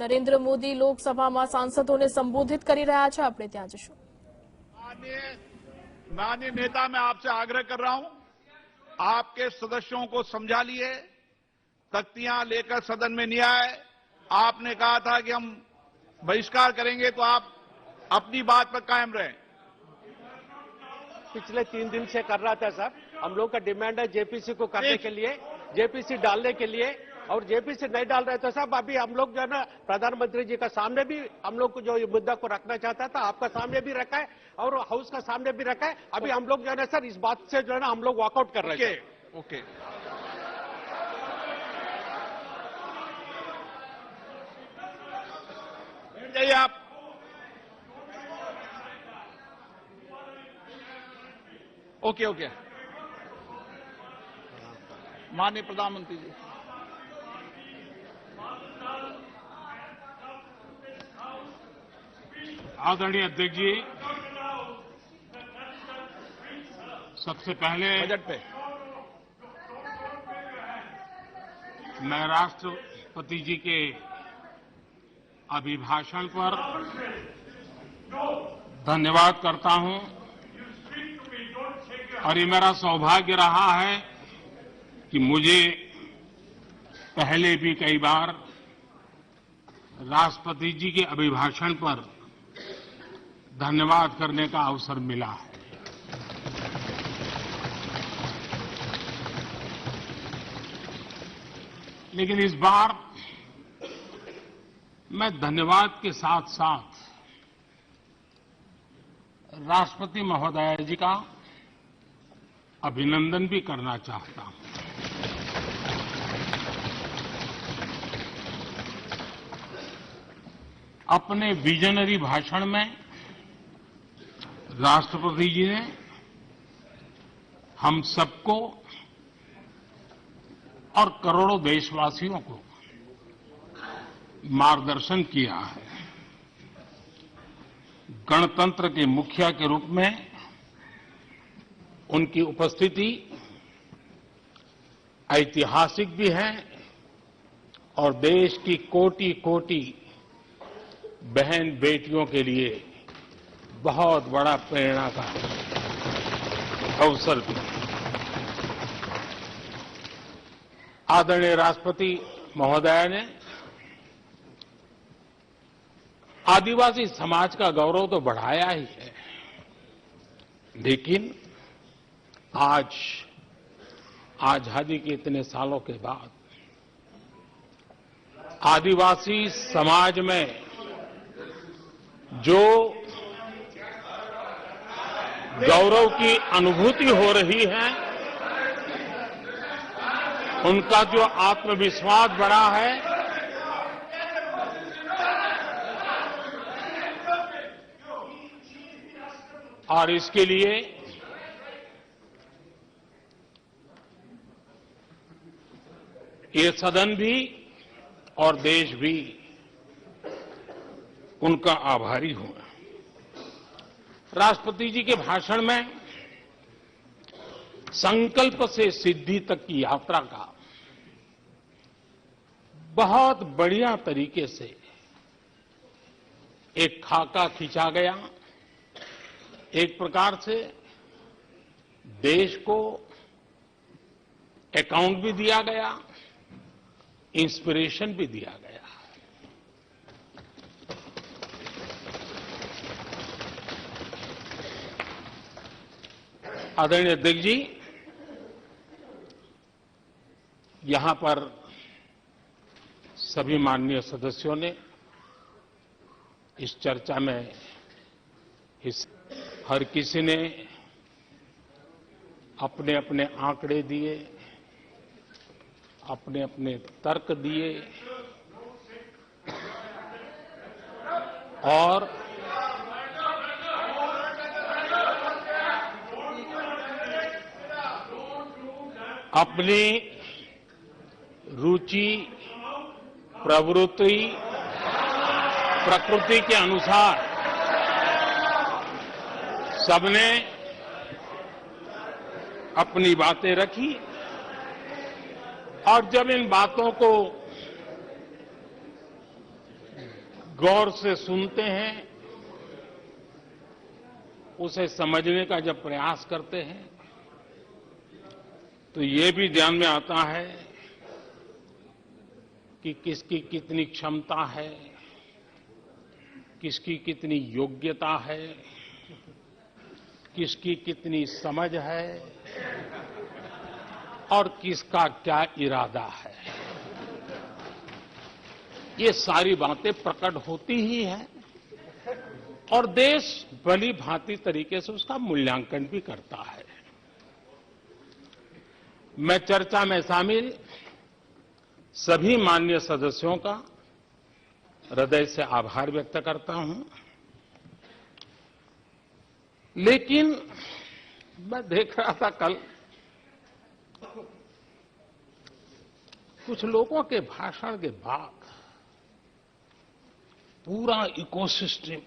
નરેન્દ્ર મોદી લોકસભામાં સાંસદોને સંબોધિત કરી રહ્યા છે। આપણે ત્યાં જશું। माननीय नेता, मैं आपसे आग्रह कर रहा हूं, आपके सदस्यों को समझा लिए, तख्तियां लेकर सदन में नहीं आए। आपने कहा था कि हम बहिष्कार करेंगे, तो आप अपनी बात पर कायम रहें। पिछले 3 दिन से कर रहा था सर। हम लोग का डिमांड है जेपीसी को करने के लिए, जेपीसी डालने के लिए, और जेपीसी नहीं डाल रहे तो साहब अभी हम लोग जो है ना प्रधानमंत्री जी का सामने भी हम लोग को जो ये मुद्दा को रखना चाहता था, आपका सामने भी रखा है और हाउस का सामने भी रखा है। अभी हम लोग जो है ना सर इस बात से जो है ना हम लोग वॉकआउट कर रहे हैं। ओके। बैठ जाइए आप। Okay okay. माननीय प्रधानमंत्री जी, आदरणीय अध्यक्ष जी, सबसे पहले बजट पे मैं राष्ट्रपति जी के अभिभाषण पर धन्यवाद करता हूं और ये मेरा सौभाग्य रहा है कि मुझे पहले भी कई बार राष्ट्रपति जी के अभिभाषण पर धन्यवाद करने का अवसर मिला है। लेकिन इस बार मैं धन्यवाद के साथ साथ राष्ट्रपति महोदया जी का अभिनंदन भी करना चाहता हूं। अपने विजनरी भाषण में राष्ट्रपति जी ने हम सबको और करोड़ों देशवासियों को मार्गदर्शन किया है। गणतंत्र के मुखिया के रूप में उनकी उपस्थिति ऐतिहासिक भी है और देश की कोटि कोटि बहन बेटियों के लिए बहुत बड़ा प्रेरणा का अवसर भी। आदरणीय राष्ट्रपति महोदया ने आदिवासी समाज का गौरव तो बढ़ाया ही है, लेकिन आज आजादी के इतने सालों के बाद आदिवासी समाज में जो गौरव की अनुभूति हो रही है, उनका जो आत्मविश्वास बढ़ा है, और इसके लिए ये सदन भी और देश भी उनका आभारी हूं। राष्ट्रपति जी के भाषण में संकल्प से सिद्धि तक की यात्रा का बहुत बढ़िया तरीके से एक खाका खींचा गया। एक प्रकार से देश को अकाउंट भी दिया गया, इंस्पिरेशन भी दिया गया। आदरणीय अध्यक्ष जी, यहां पर सभी माननीय सदस्यों ने इस चर्चा में हर किसी ने अपने अपने आंकड़े दिए, अपने अपने तर्क दिए और अपनी रुचि, प्रवृत्ति, प्रकृति के अनुसार सबने अपनी बातें रखी और जब इन बातों को गौर से सुनते हैं, उसे समझने का जब प्रयास करते हैं तो ये भी ध्यान में आता है कि किसकी कितनी क्षमता है, किसकी कितनी योग्यता है, किसकी कितनी समझ है और किसका क्या इरादा है। ये सारी बातें प्रकट होती ही हैं और देश भली भांति तरीके से उसका मूल्यांकन भी करता है। मैं चर्चा में शामिल सभी माननीय सदस्यों का हृदय से आभार व्यक्त करता हूं, लेकिन मैं देख रहा था कल कुछ लोगों के भाषण के बाद पूरा इकोसिस्टम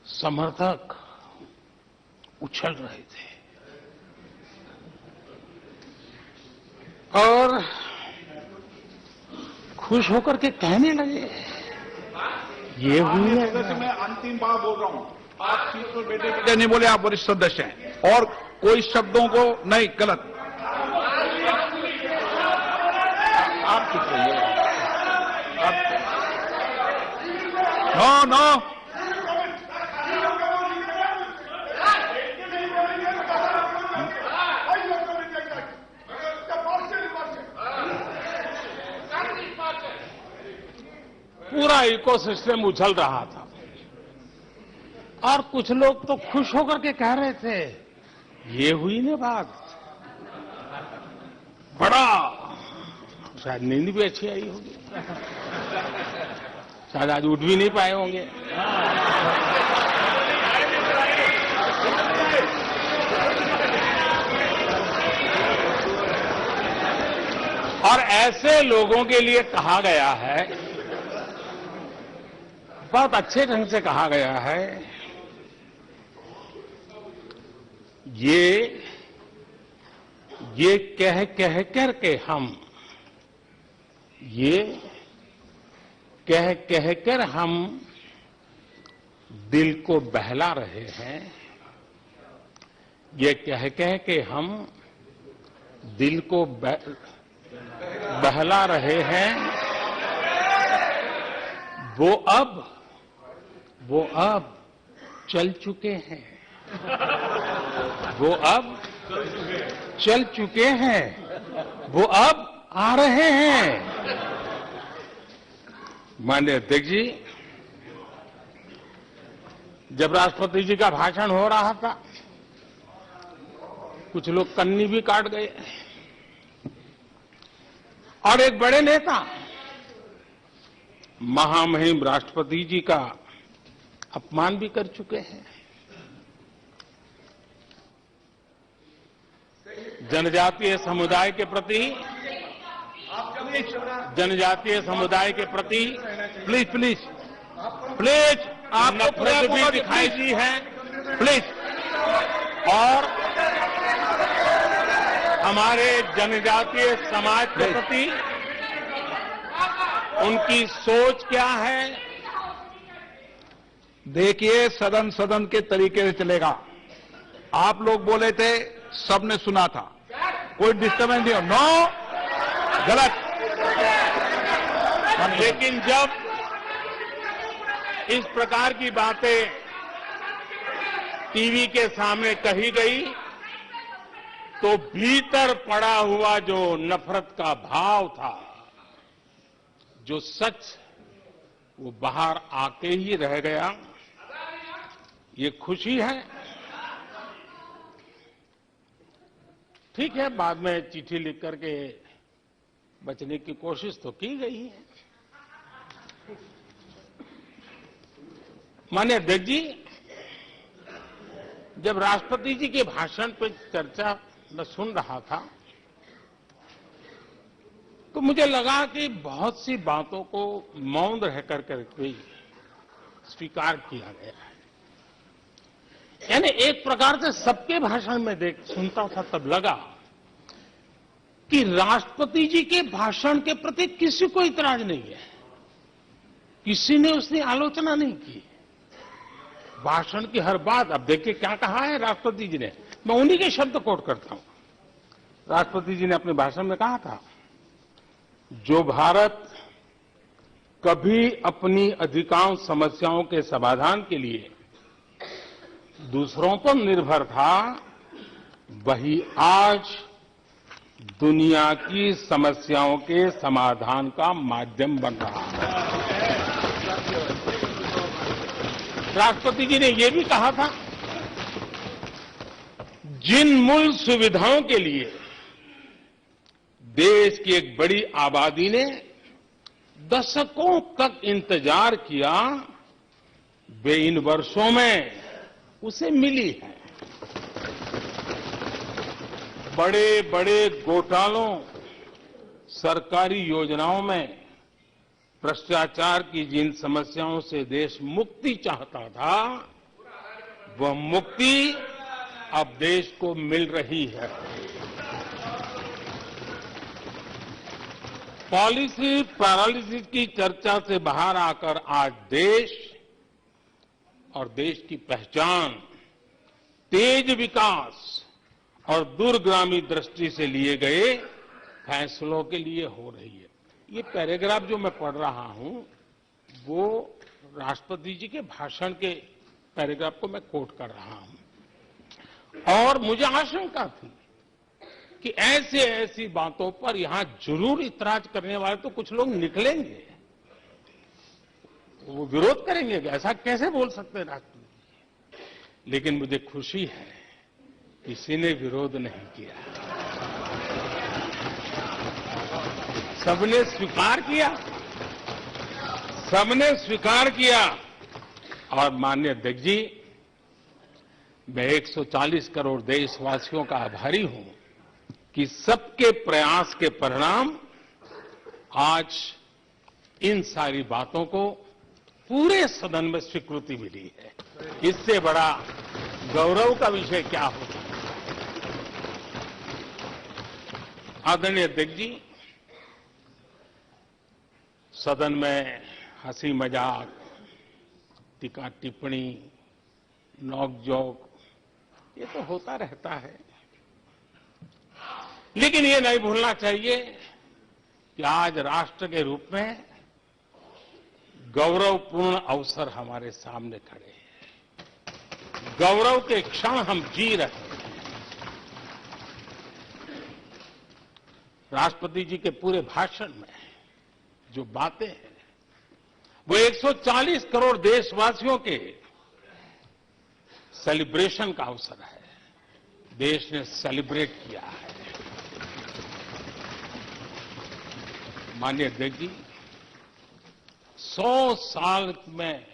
समर्थक उछल रहे थे और खुश होकर के कहने लगे, ये हुई है। सदस्य, मैं अंतिम बार बोल रहा हूं, आप सीट पर बैठे नहीं बोले, आप वरिष्ठ सदस्य हैं और कोई शब्दों को नहीं, गलत, आप चुप रहिए। नो नो, पूरा इकोसिस्टम उछल रहा था और कुछ लोग तो खुश होकर के कह रहे थे, ये हुई ना बात, बड़ा, शायद नींद भी अच्छी आई होगी, शायद आज उठ भी नहीं पाए होंगे। और ऐसे लोगों के लिए कहा गया है, बहुत अच्छे ढंग से कहा गया है, ये कह कह करके हम, ये कह कह कर हम दिल को बहला रहे हैं, ये कह कह के हम दिल को बहला रहे हैं, वो अब चल चुके हैं, वो अब चल चुके हैं, वो अब आ रहे हैं। माननीय अध्यक्ष जी, जब राष्ट्रपति जी का भाषण हो रहा था, कुछ लोग कन्नी भी काट गए और एक बड़े नेता महामहिम राष्ट्रपति जी का अपमान भी कर चुके हैं। जनजातीय समुदाय के प्रति, जनजातीय समुदाय के प्रति प्लीज प्लीज प्लीज, आपको नफरत भी दिखाई दी है, प्लीज, और हमारे जनजातीय समाज के प्रति उनकी सोच क्या है। देखिए, सदन सदन के तरीके से चलेगा। आप लोग बोले थे, सबने सुना था, कोई डिस्टर्बेंस नहीं हो, नो, गलत। लेकिन जब इस प्रकार की बातें टीवी के सामने कही गई तो भीतर पड़ा हुआ जो नफरत का भाव था, जो सच, वो बाहर आके ही रह गया। ये खुशी है। ठीक है, बाद में चिट्ठी लिख करके बचने की कोशिश तो की गई है। माननीय अध्यक्ष जी, जब राष्ट्रपति जी के भाषण पर चर्चा मैं सुन रहा था तो मुझे लगा कि बहुत सी बातों को मौन रह करके स्वीकार किया गया है। यानी एक प्रकार से सबके भाषण में सुनता था तब लगा कि राष्ट्रपति जी के भाषण के प्रति किसी को इतराज नहीं है, किसी ने उसकी आलोचना नहीं की। भाषण की हर बात, अब देखिए क्या कहा है राष्ट्रपति जी ने, मैं उन्हीं के शब्द कोट करता हूं। राष्ट्रपति जी ने अपने भाषण में कहा था, जो भारत कभी अपनी अधिकांश समस्याओं के समाधान के लिए दूसरों पर निर्भर था, वही आज दुनिया की समस्याओं के समाधान का माध्यम बन रहा है। राष्ट्रपति जी ने यह भी कहा था, जिन मूल सुविधाओं के लिए देश की एक बड़ी आबादी ने दशकों तक इंतजार किया, वे इन वर्षों में उसे मिली है। बड़े बड़े घोटालों, सरकारी योजनाओं में भ्रष्टाचार की जिन समस्याओं से देश मुक्ति चाहता था, वह मुक्ति अब देश को मिल रही है। पॉलिसी पैरालिसिस की चर्चा से बाहर आकर आज देश और देश की पहचान तेज विकास और दूरगामी दृष्टि से लिए गए फैसलों के लिए हो रही है। ये पैराग्राफ जो मैं पढ़ रहा हूं, वो राष्ट्रपति जी के भाषण के पैराग्राफ को मैं कोट कर रहा हूं। और मुझे आशंका थी कि ऐसी बातों पर यहां जरूर इतराज करने वाले तो कुछ लोग निकलेंगे, वो विरोध करेंगे कि ऐसा कैसे बोल सकते हैं राष्ट्रपति। लेकिन मुझे खुशी है, किसी ने विरोध नहीं किया, सबने स्वीकार किया, सबने स्वीकार किया। और माननीय अध्यक्ष जी, मैं 140 करोड़ देशवासियों का आभारी हूं कि सबके प्रयास के परिणाम आज इन सारी बातों को पूरे सदन में स्वीकृति मिली है। इससे बड़ा गौरव का विषय क्या होगा। आदरणीय अध्यक्ष जी, सदन में हंसी मजाक, टीका टिप्पणी, नोक-झोंक, ये तो होता रहता है, लेकिन ये नहीं भूलना चाहिए कि आज राष्ट्र के रूप में गौरवपूर्ण अवसर हमारे सामने खड़े हैं। गौरव के क्षण हम जी रहे हैं। राष्ट्रपति जी के पूरे भाषण में जो बातें हैं, वो 140 करोड़ देशवासियों के सेलिब्रेशन का अवसर है। देश ने सेलिब्रेट किया है। माननीय अध्यक्ष जी, 100 साल में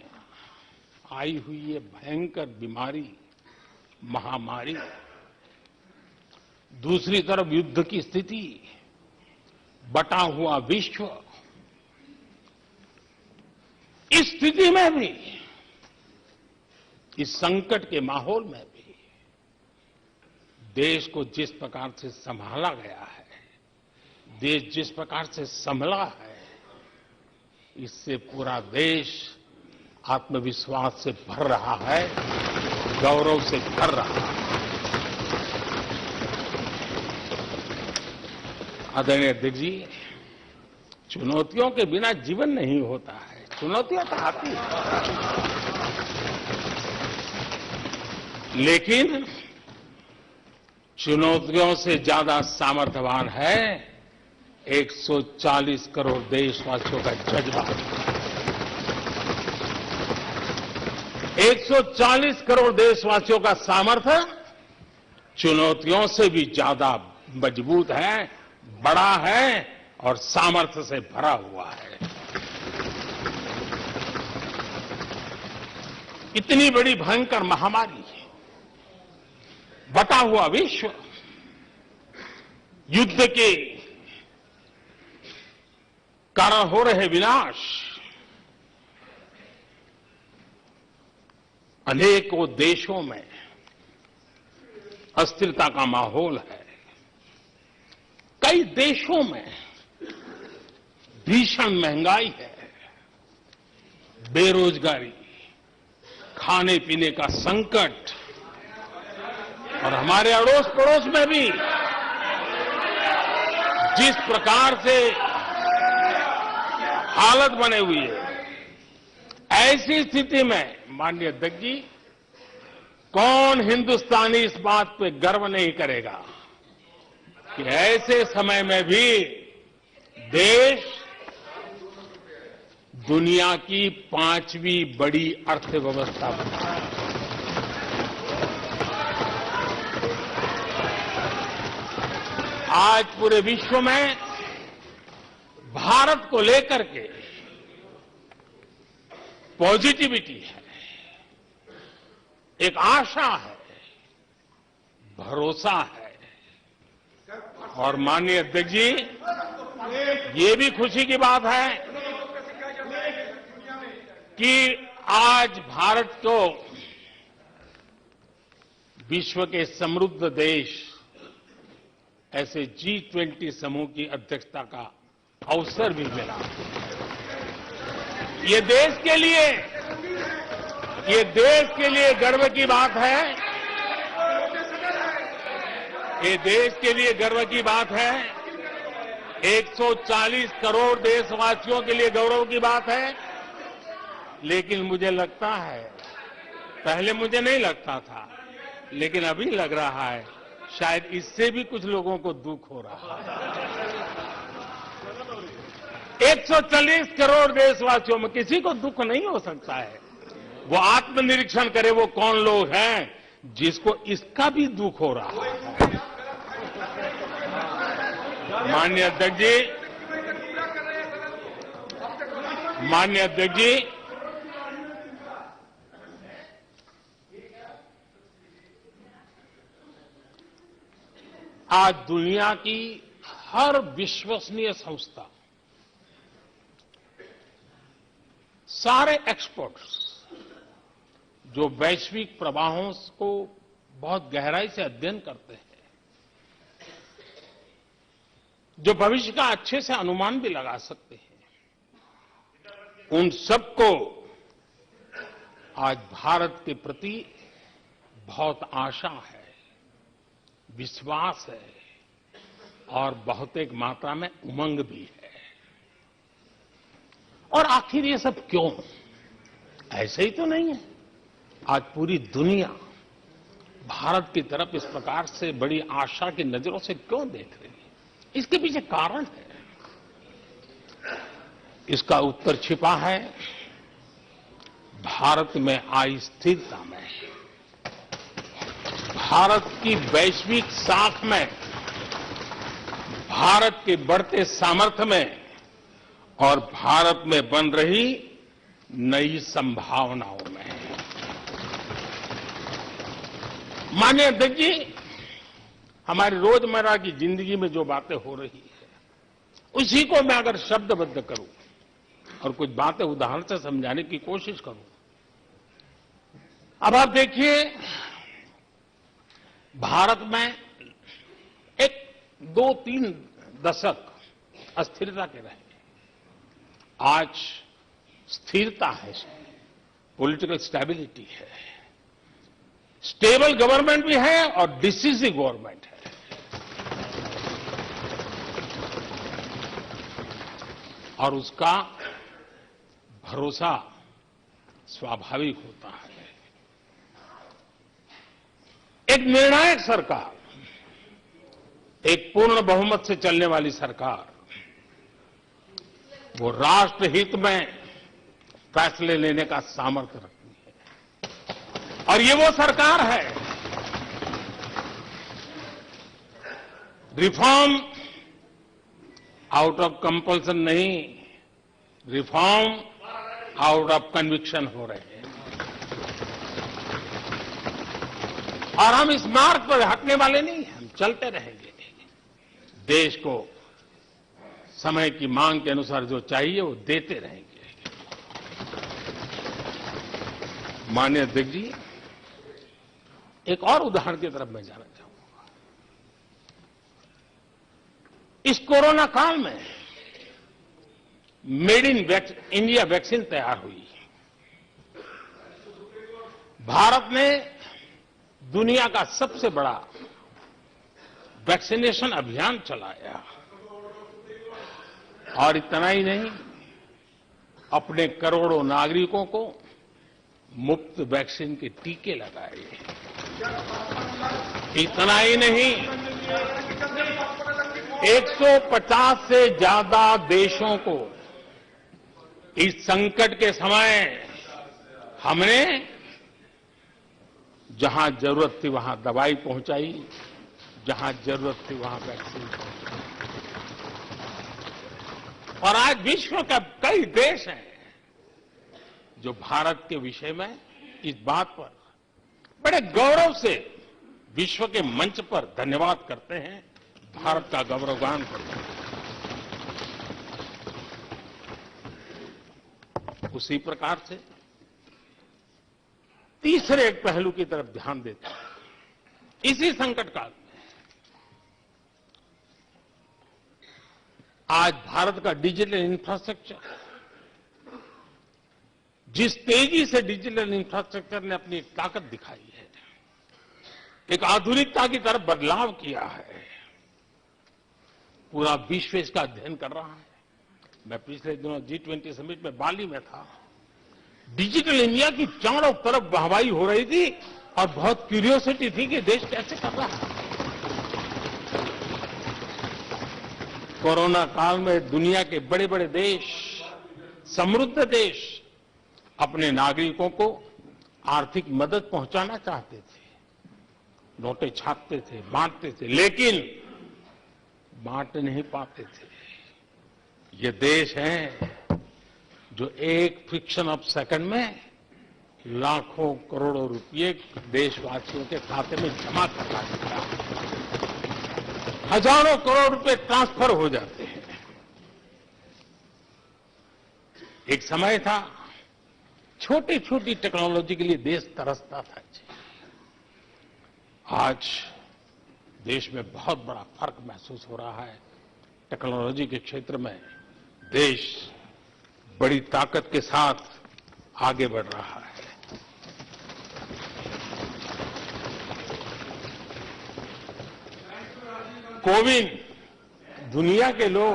आई हुई ये भयंकर बीमारी, महामारी, दूसरी तरफ युद्ध की स्थिति, बटा हुआ विश्व, इस स्थिति में भी, इस संकट के माहौल में भी देश को जिस प्रकार से संभाला गया है, देश जिस प्रकार से संभला है, इससे पूरा देश आत्मविश्वास से भर रहा है, गौरव से भर रहा है। आदरणीय अध्यक्ष जी, चुनौतियों के बिना जीवन नहीं होता है। चुनौतियां तो आती हैं, लेकिन चुनौतियों से ज्यादा सामर्थ्यवान है 140 करोड़ देशवासियों का जज्बा। 140 करोड़ देशवासियों का सामर्थ्य चुनौतियों से भी ज्यादा मजबूत है, बड़ा है और सामर्थ्य से भरा हुआ है। इतनी बड़ी भयंकर महामारी, बटा हुआ विश्व, युद्ध के कारण हो रहे विनाश, अनेकों देशों में अस्थिरता का माहौल है, कई देशों में भीषण महंगाई है, बेरोजगारी, खाने पीने का संकट और हमारे अड़ोस पड़ोस में भी जिस प्रकार से हालत बने हुई है, ऐसी स्थिति में माननीय अध्यक्ष जी, कौन हिंदुस्तानी इस बात पे गर्व नहीं करेगा कि ऐसे समय में भी देश दुनिया की 5वीं बड़ी अर्थव्यवस्था बना है। आज पूरे विश्व में भारत को लेकर के पॉजिटिविटी है, एक आशा है, भरोसा है। और माननीय अध्यक्ष जी, ये भी खुशी की बात है कि आज भारत को विश्व के समृद्ध देश ऐसे G20 समूह की अध्यक्षता का अवसर भी मिला। ये देश के लिए गर्व की बात है। ये देश के लिए गर्व की बात है। 140 करोड़ देशवासियों के लिए गौरव की बात है। लेकिन मुझे लगता है, पहले मुझे नहीं लगता था, लेकिन अभी लग रहा है शायद इससे भी कुछ लोगों को दुख हो रहा है। 140 करोड़ देशवासियों में किसी को दुख नहीं हो सकता है। वो आत्मनिरीक्षण करे, वो कौन लोग हैं जिसको इसका भी दुख हो रहा है। माननीय अध्यक्ष जी, आज दुनिया की हर विश्वसनीय संस्था, सारे एक्सपर्ट्स जो वैश्विक प्रवाहों को बहुत गहराई से अध्ययन करते हैं, जो भविष्य का अच्छे से अनुमान भी लगा सकते हैं, उन सबको आज भारत के प्रति बहुत आशा है, विश्वास है और बहुत एक मात्रा में उमंग भी है। और आखिर ये सब क्यों? ऐसे ही तो नहीं है। आज पूरी दुनिया भारत की तरफ इस प्रकार से बड़ी आशा की नजरों से क्यों देख रही है? इसके पीछे कारण है। इसका उत्तर छिपा है भारत में आई स्थिरता में, भारत की वैश्विक साख में, भारत के बढ़ते सामर्थ्य में और भारत में बन रही नई संभावनाओं में। माननीय अध्यक्ष जी, हमारी रोजमर्रा की जिंदगी में जो बातें हो रही है, उसी को मैं अगर शब्दबद्ध करूं और कुछ बातें उदाहरण से समझाने की कोशिश करूं। अब आप देखिए, भारत में एक 2-3 दशक अस्थिरता के रहे, आज स्थिरता है, पॉलिटिकल स्टेबिलिटी है, स्टेबल गवर्नमेंट भी है और डिसिसिव गवर्नमेंट है। और उसका भरोसा स्वाभाविक होता है। एक निर्णायक सरकार, एक पूर्ण बहुमत से चलने वाली सरकार, वो राष्ट्रहित में फैसले लेने का सामर्थ्य रखती है। और ये वो सरकार है, रिफॉर्म आउट ऑफ कंपल्सन नहीं, रिफॉर्म आउट ऑफ कन्विक्शन हो रहे हैं। और हम इस मार्ग पर हटने वाले नहीं, हम चलते रहेंगे। देश को समय की मांग के अनुसार जो चाहिए वो देते रहेंगे। माननीय अध्यक्ष जी, एक और उदाहरण की तरफ मैं जाना चाहूंगा। इस कोरोना काल में मेड इन इंडिया वैक्सीन तैयार हुई। भारत ने दुनिया का सबसे बड़ा वैक्सीनेशन अभियान चलाया और इतना ही नहीं, अपने करोड़ों नागरिकों को मुफ्त वैक्सीन के टीके लगाए। इतना ही नहीं, 150 से ज्यादा देशों को इस संकट के समय हमने जहां जरूरत थी वहां दवाई पहुंचाई, जहां जरूरत थी वहां वैक्सीन पहुंचाई। और आज विश्व के कई देश हैं जो भारत के विषय में इस बात पर बड़े गौरव से विश्व के मंच पर धन्यवाद करते हैं, भारत का गौरवगान करते हैं। उसी प्रकार से तीसरे एक पहलू की तरफ ध्यान देते हैं। इसी संकट काल में आज भारत का डिजिटल इंफ्रास्ट्रक्चर, जिस तेजी से डिजिटल इंफ्रास्ट्रक्चर ने अपनी ताकत दिखाई है, एक आधुनिकता की तरफ बदलाव किया है, पूरा विश्व इसका अध्ययन कर रहा है। मैं पिछले दिनों G20 समिट में बाली में था। डिजिटल इंडिया की चारों तरफ वाहवाही हो रही थी और बहुत क्यूरियोसिटी थी कि देश कैसे कर रहा है। कोरोना काल में दुनिया के बड़े बड़े देश, समृद्ध देश अपने नागरिकों को आर्थिक मदद पहुंचाना चाहते थे, नोटें छापते थे, बांटते थे, लेकिन बांट नहीं पाते थे। ये देश हैं जो एक फ्रिक्शन ऑफ सेकंड में लाखों करोड़ों रुपए देशवासियों के खाते में जमा करवा देता है। हजारों करोड़ रुपए ट्रांसफर हो जाते हैं। एक समय था छोटी छोटी टेक्नोलॉजी के लिए देश तरसता था। आज देश में बहुत बड़ा फर्क महसूस हो रहा है। टेक्नोलॉजी के क्षेत्र में देश बड़ी ताकत के साथ आगे बढ़ रहा है। कोविन, दुनिया के लोग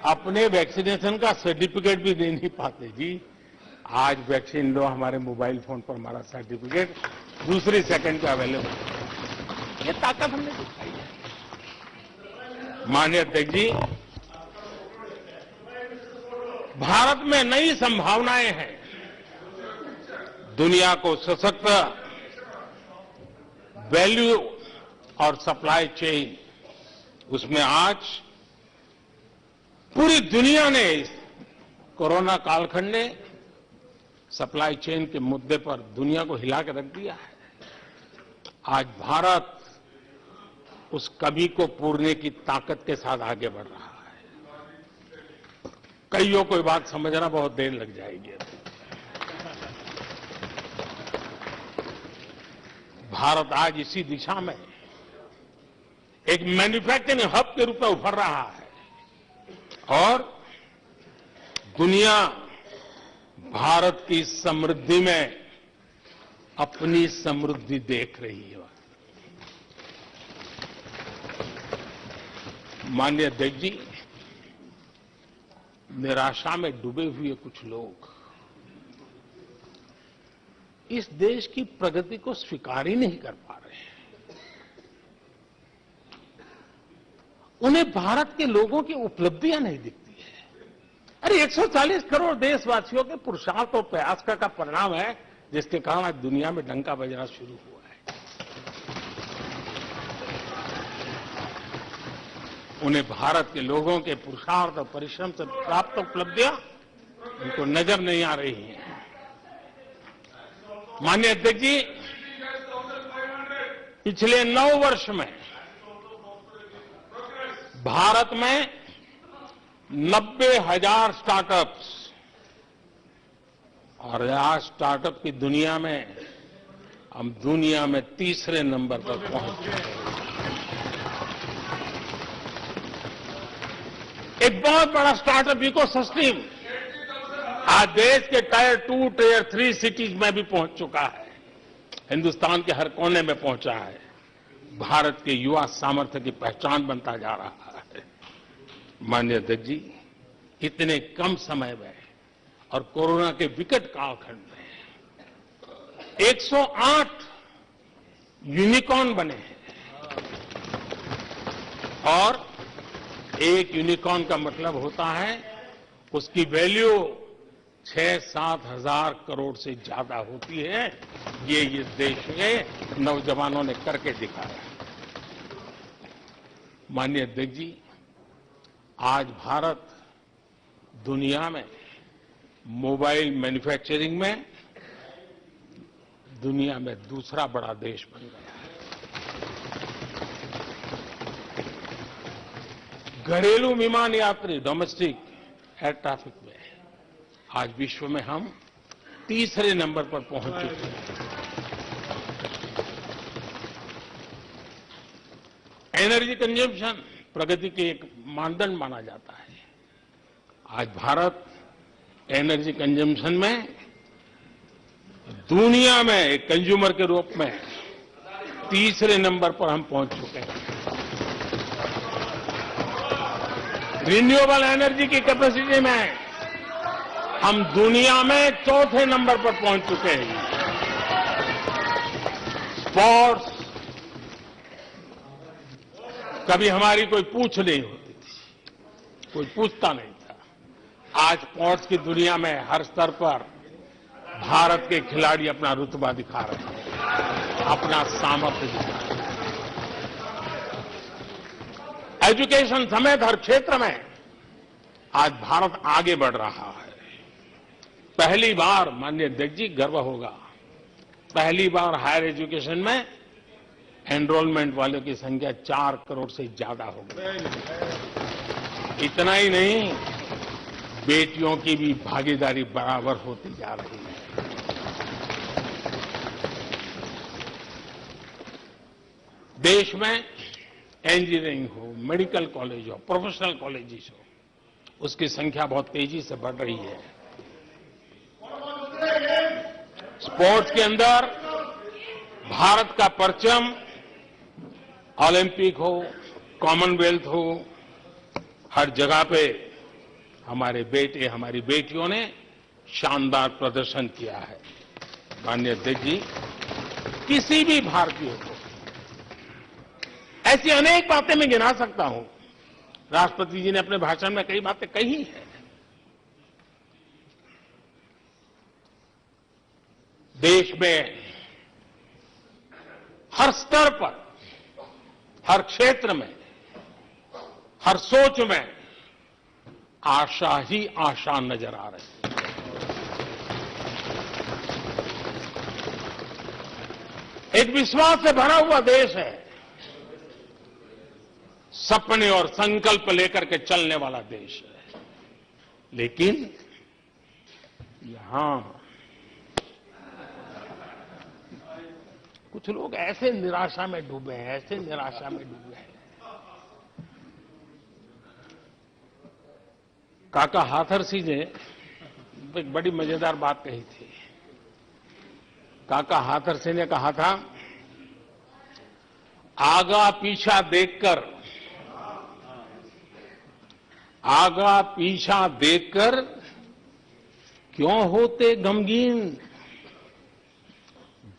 अपने वैक्सीनेशन का सर्टिफिकेट भी दे नहीं पाते जी। आज वैक्सीन लो, हमारे मोबाइल फोन पर हमारा सर्टिफिकेट दूसरी सेकंड पे अवेलेबल। ये ताकत हमने दिखाई है। माननीय अध्यक्ष जी, भारत में नई संभावनाएं हैं। दुनिया को सशक्त वैल्यू और सप्लाई चेन, उसमें आज पूरी दुनिया ने, कोरोना कालखंड ने सप्लाई चेन के मुद्दे पर दुनिया को हिला के रख दिया है। आज भारत उस कमी को पूरने की ताकत के साथ आगे बढ़ रहा है। कईयों को ये बात समझना बहुत देर लग जाएगी। भारत आज इसी दिशा में एक मैन्युफैक्चरिंग हब के रूप में उभर रहा है और दुनिया भारत की समृद्धि में अपनी समृद्धि देख रही है। माननीय अध्यक्ष जी, निराशा में डूबे हुए कुछ लोग इस देश की प्रगति को स्वीकार ही नहीं कर पा रहे हैं। उन्हें भारत के लोगों की उपलब्धियां नहीं दिखती है। अरे 140 करोड़ देशवासियों के पुरुषार्थ और प्रयास का परिणाम है, जिसके कारण आज दुनिया में डंका बजना शुरू हुआ है। उन्हें भारत के लोगों के पुरुषार्थ और परिश्रम से प्राप्त उपलब्धियां उनको नजर नहीं आ रही हैं। माननीय अध्यक्ष जी, पिछले 9 वर्ष में भारत में 90,000 स्टार्टअप्स, और आज स्टार्टअप की दुनिया में हम दुनिया में तीसरे नंबर पर पहुंच चुके हैं। एक बहुत बड़ा स्टार्टअप इकोसिस्टम आज देश के टायर 2, टायर 3 सिटीज में भी पहुंच चुका है। हिंदुस्तान के हर कोने में पहुंचा है। भारत के युवा सामर्थ्य की पहचान बनता जा रहा है। माननीय अध्यक्ष जी, इतने कम समय में और कोरोना के विकट कालखंड में 108 यूनिकॉर्न बने हैं और एक यूनिकॉर्न का मतलब होता है उसकी वैल्यू 6-7 हजार करोड़ से ज्यादा होती है। ये देश के नौजवानों ने करके दिखाया। माननीय अध्यक्ष जी, आज भारत दुनिया में मोबाइल मैन्युफैक्चरिंग में दुनिया में दूसरा बड़ा देश बन गया है। घरेलू विमान यात्री डोमेस्टिक एयर ट्रैफिक में आज विश्व में हम तीसरे नंबर पर पहुंच चुके हैं। एनर्जी कंजम्पशन प्रगति के एक मानदंड माना जाता है। आज भारत एनर्जी कंजम्पशन में दुनिया में एक कंज्यूमर के रूप में तीसरे नंबर पर हम पहुंच चुके हैं। रिन्यूएबल एनर्जी की कैपेसिटी में हम दुनिया में चौथे नंबर पर पहुंच चुके हैं। स्पोर्ट्स कभी हमारी कोई पूछ नहीं होती थी, कोई पूछता नहीं था। आज स्पोर्ट्स की दुनिया में हर स्तर पर भारत के खिलाड़ी अपना रुतबा दिखा रहे हैं, अपना सामर्थ्य दिखा रहे हैं। एजुकेशन समेत हर क्षेत्र में आज भारत आगे बढ़ रहा है। पहली बार, माननीय अध्यक्ष जी, गर्व होगा, पहली बार हायर एजुकेशन में एनरोलमेंट वालों की संख्या 4 करोड़ से ज्यादा हो गई। इतना ही नहीं, बेटियों की भी भागीदारी बराबर होती जा रही है। देश में इंजीनियरिंग हो, मेडिकल कॉलेज हो, प्रोफेशनल कॉलेजेस हो, उसकी संख्या बहुत तेजी से बढ़ रही है। स्पोर्ट्स के अंदर भारत का परचम ओलंपिक हो, कॉमनवेल्थ हो, हर जगह पे हमारे बेटे, हमारी बेटियों ने शानदार प्रदर्शन किया है। माननीय अध्यक्ष जी, किसी भी भारतीय को ऐसी अनेक बातें मैं गिना सकता हूं। राष्ट्रपति जी ने अपने भाषण में कई बातें कही हैं। देश में हर स्तर पर, हर क्षेत्र में, हर सोच में आशा ही आशा नजर आ रही है। एक विश्वास से भरा हुआ देश है, सपने और संकल्प लेकर के चलने वाला देश है। लेकिन यहां कुछ लोग ऐसे निराशा में डूबे हैं, ऐसे निराशा में डूबे हैं। काका हाथरसी ने एक बड़ी मजेदार बात कही थी। काका हाथरसी ने कहा था, आगा पीछा देखकर क्यों होते गमगीन,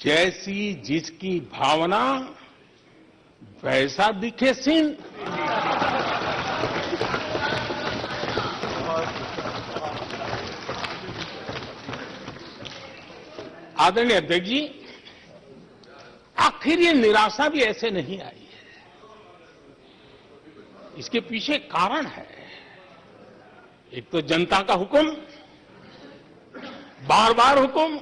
जैसी जिसकी भावना वैसा दिखे सीन। आदरणीय अध्यक्ष जी, आखिर ये निराशा भी ऐसे नहीं आई है। इसके पीछे कारण है। एक तो जनता का हुक्म, बार बार हुक्म,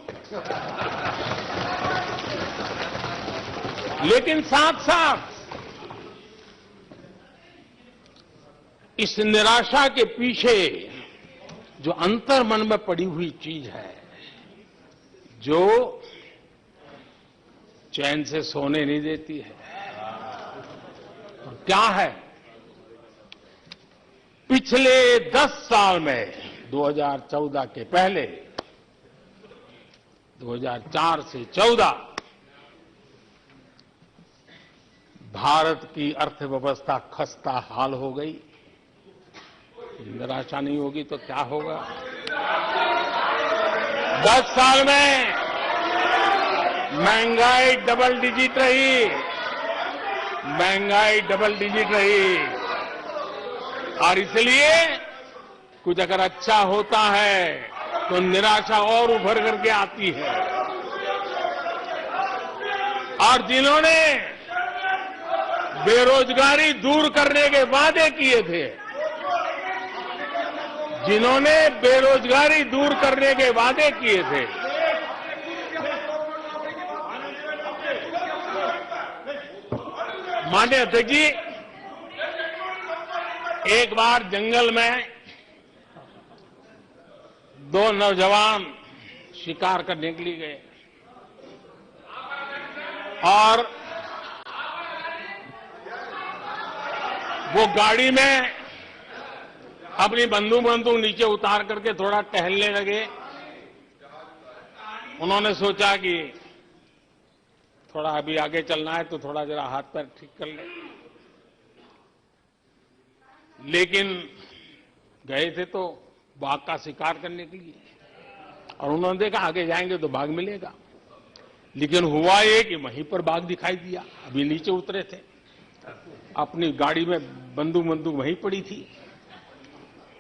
लेकिन साथ साथ इस निराशा के पीछे जो अंतर्मन में पड़ी हुई चीज है, जो चैन से सोने नहीं देती है, क्या है? पिछले 10 साल में 2014 के पहले 2004 से 14 भारत की अर्थव्यवस्था खस्ता हाल हो गई। निराशा नहीं होगी तो क्या होगा? 10 साल में महंगाई डबल डिजिट रही, महंगाई डबल डिजिट रही। और इसलिए कुछ अगर अच्छा होता है तो निराशा और उभर करके आती है। और जिन्होंने बेरोजगारी दूर करने के वादे किए थे, जिन्होंने बेरोजगारी दूर करने के वादे किए थे, माननीय अध्यक्ष जी, एक बार जंगल में 2 नौजवान शिकार करने के लिए गए और वो गाड़ी में अपनी बंदूक नीचे उतार करके थोड़ा टहलने लगे। उन्होंने सोचा कि थोड़ा अभी आगे चलना है तो थोड़ा जरा हाथ पैर ठीक कर ले, लेकिन गए थे तो बाघ का शिकार करने के लिए और उन्होंने देखा आगे जाएंगे तो बाघ मिलेगा। लेकिन हुआ ये कि वहीं पर बाघ दिखाई दिया। अभी नीचे उतरे थे, अपनी गाड़ी में बंदूक वहीं पड़ी थी।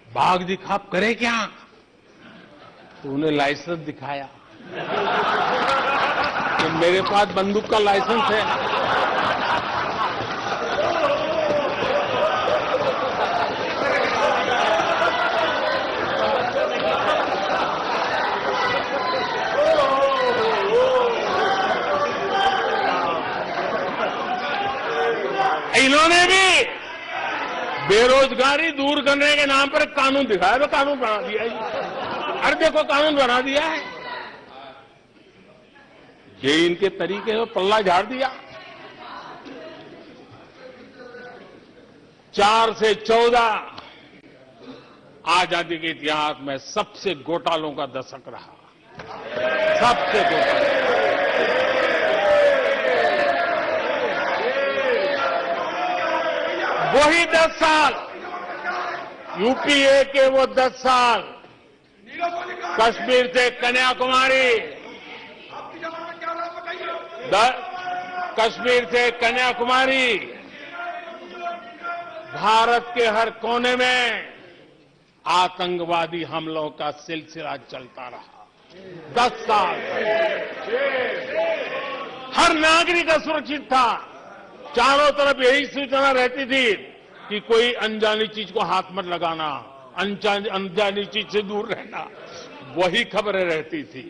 बाघ दिखा, करे क्या? तो उन्हें लाइसेंस दिखाया कि मेरे पास बंदूक का लाइसेंस है। इन्होंने भी बेरोजगारी दूर करने के नाम पर कानून दिखाया, तो कानून बना दिया है। अरे देखो, कानून बना दिया है। ये इनके तरीके हैं, पल्ला झाड़ दिया। 4 से 14 आजादी के इतिहास में सबसे घोटालों का दशक रहा, सबसे घोटाले। वही 10 साल, यूपीए के वो 10 साल, कश्मीर से कन्याकुमारी, कश्मीर से कन्याकुमारी, भारत के हर कोने में आतंकवादी हमलों का सिलसिला चलता रहा। 10 साल हर नागरिक असुरक्षित था। चारों तरफ यही सूचना रहती थी कि कोई अनजानी चीज को हाथ मत लगाना, अनजानी चीज से दूर रहना, वही खबरें रहती थी।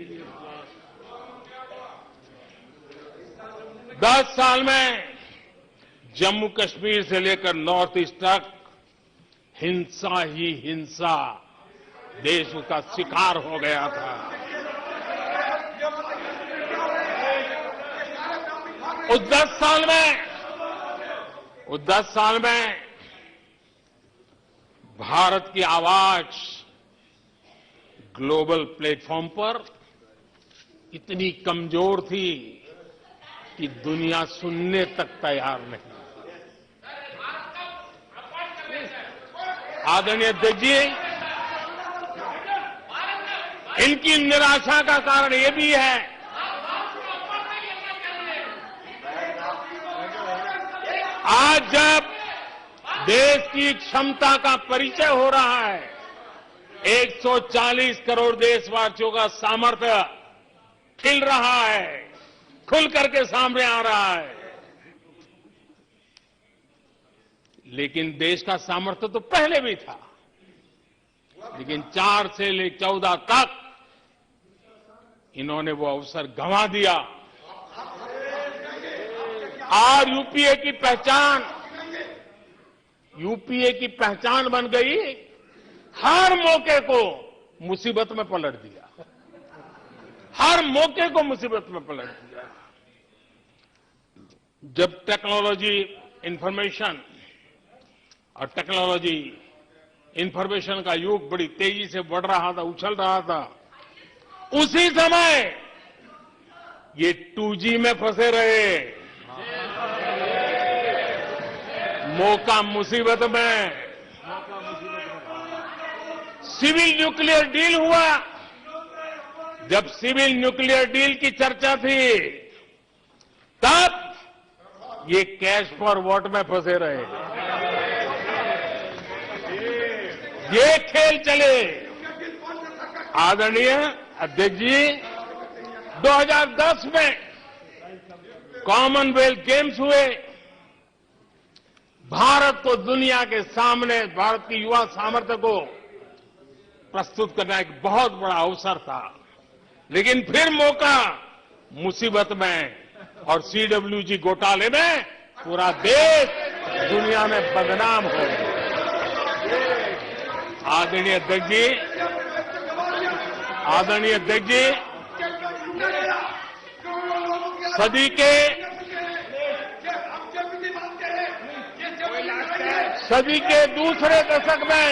10 साल में जम्मू कश्मीर से लेकर नॉर्थ ईस्ट तक हिंसा ही हिंसा देश का शिकार हो गया था। उस 10 साल में भारत की आवाज ग्लोबल प्लेटफॉर्म पर इतनी कमजोर थी कि दुनिया सुनने तक तैयार नहीं। आदरणीय अध्यक्ष जी, इनकी निराशा का कारण ये भी है आज जब देश की क्षमता का परिचय हो रहा है, 140 करोड़ देशवासियों का सामर्थ्य खिल रहा है, खुल करके सामने आ रहा है। लेकिन देश का सामर्थ्य तो पहले भी था, लेकिन 4 से लेकर 14 तक इन्होंने वो अवसर गंवा दिया। और यूपीए की पहचान बन गई, हर मौके को मुसीबत में पलट दिया, हर मौके को मुसीबत में पलट दिया। जब टेक्नोलॉजी, इंफॉर्मेशन और टेक्नोलॉजी इंफॉर्मेशन का युग बड़ी तेजी से बढ़ रहा था, उछल रहा था, उसी समय ये 2G में फंसे रहे। मौका मुसीबत में। सिविल न्यूक्लियर डील हुआ। जब सिविल न्यूक्लियर डील की चर्चा थी, तब ये कैश फॉर वॉट में फंसे रहे। ये खेल चले। आदरणीय अध्यक्ष जी, 2010 में कॉमनवेल्थ गेम्स हुए। भारत को दुनिया के सामने, भारत की युवा सामर्थ्य को प्रस्तुत करना एक बहुत बड़ा अवसर था, लेकिन फिर मौका मुसीबत में, और CWG घोटाले में पूरा देश दुनिया में बदनाम हो गया। आदरणीय अध्यक्ष जी, सदी के दूसरे दशक में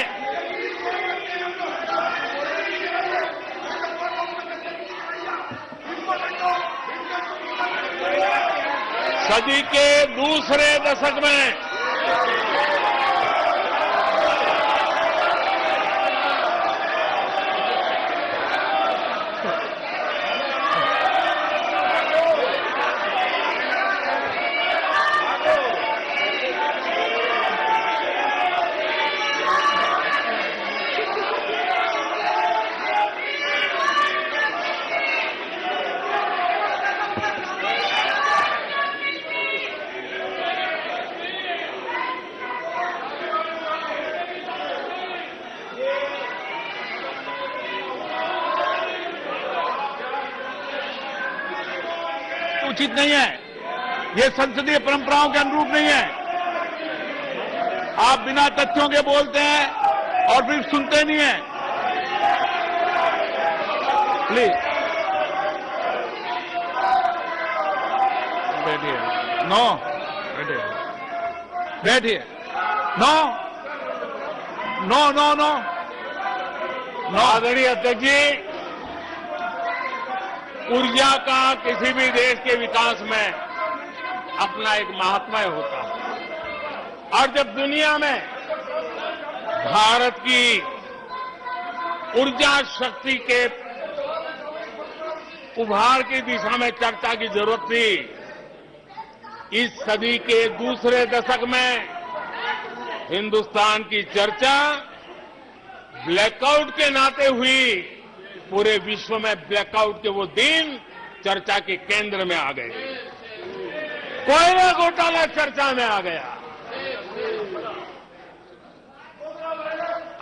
उचित नहीं है। ये संसदीय परंपराओं के अनुरूप नहीं है। आप बिना तथ्यों के बोलते हैं और फिर सुनते नहीं हैं। प्लीज बैठिए। नो, बैठिए। No no no no no. आदरणीय अध्यक्ष जी, ऊर्जा का किसी भी देश के विकास में अपना एक महात्म्य होता है, और जब दुनिया में भारत की ऊर्जा शक्ति के उभार की दिशा में चर्चा की जरूरत थी, इस सदी के दूसरे दशक में हिंदुस्तान की चर्चा ब्लैकआउट के नाते हुई। पूरे विश्व में ब्लैकआउट के वो दिन चर्चा के केंद्र में आ गए। कोयला घोटाला चर्चा में आ गया।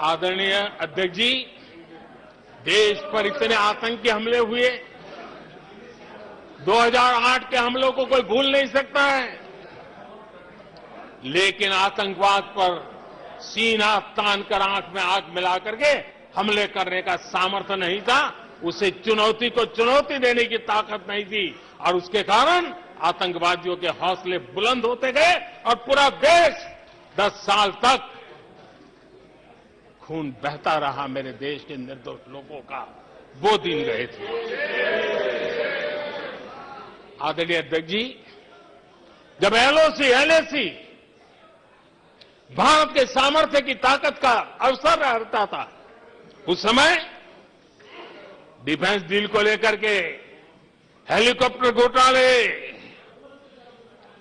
आदरणीय अध्यक्ष जी, देश पर इतने आतंकी हमले हुए। 2008 के हमलों को कोई भूल नहीं सकता है, लेकिन आतंकवाद पर सीना तान कर, आंख में आंख मिला करके हमले करने का सामर्थ्य नहीं था। उसे चुनौती को चुनौती देने की ताकत नहीं थी, और उसके कारण आतंकवादियों के हौसले बुलंद होते गए, और पूरा देश 10 साल तक खून बहता रहा मेरे देश के निर्दोष लोगों का। वो दिन गए थे। आदरणीय अध्यक्ष जी, जब LOC भारत के सामर्थ्य की ताकत का अवसर रहता था, उस समय डिफेंस डील को लेकर के हेलीकॉप्टर घोटाले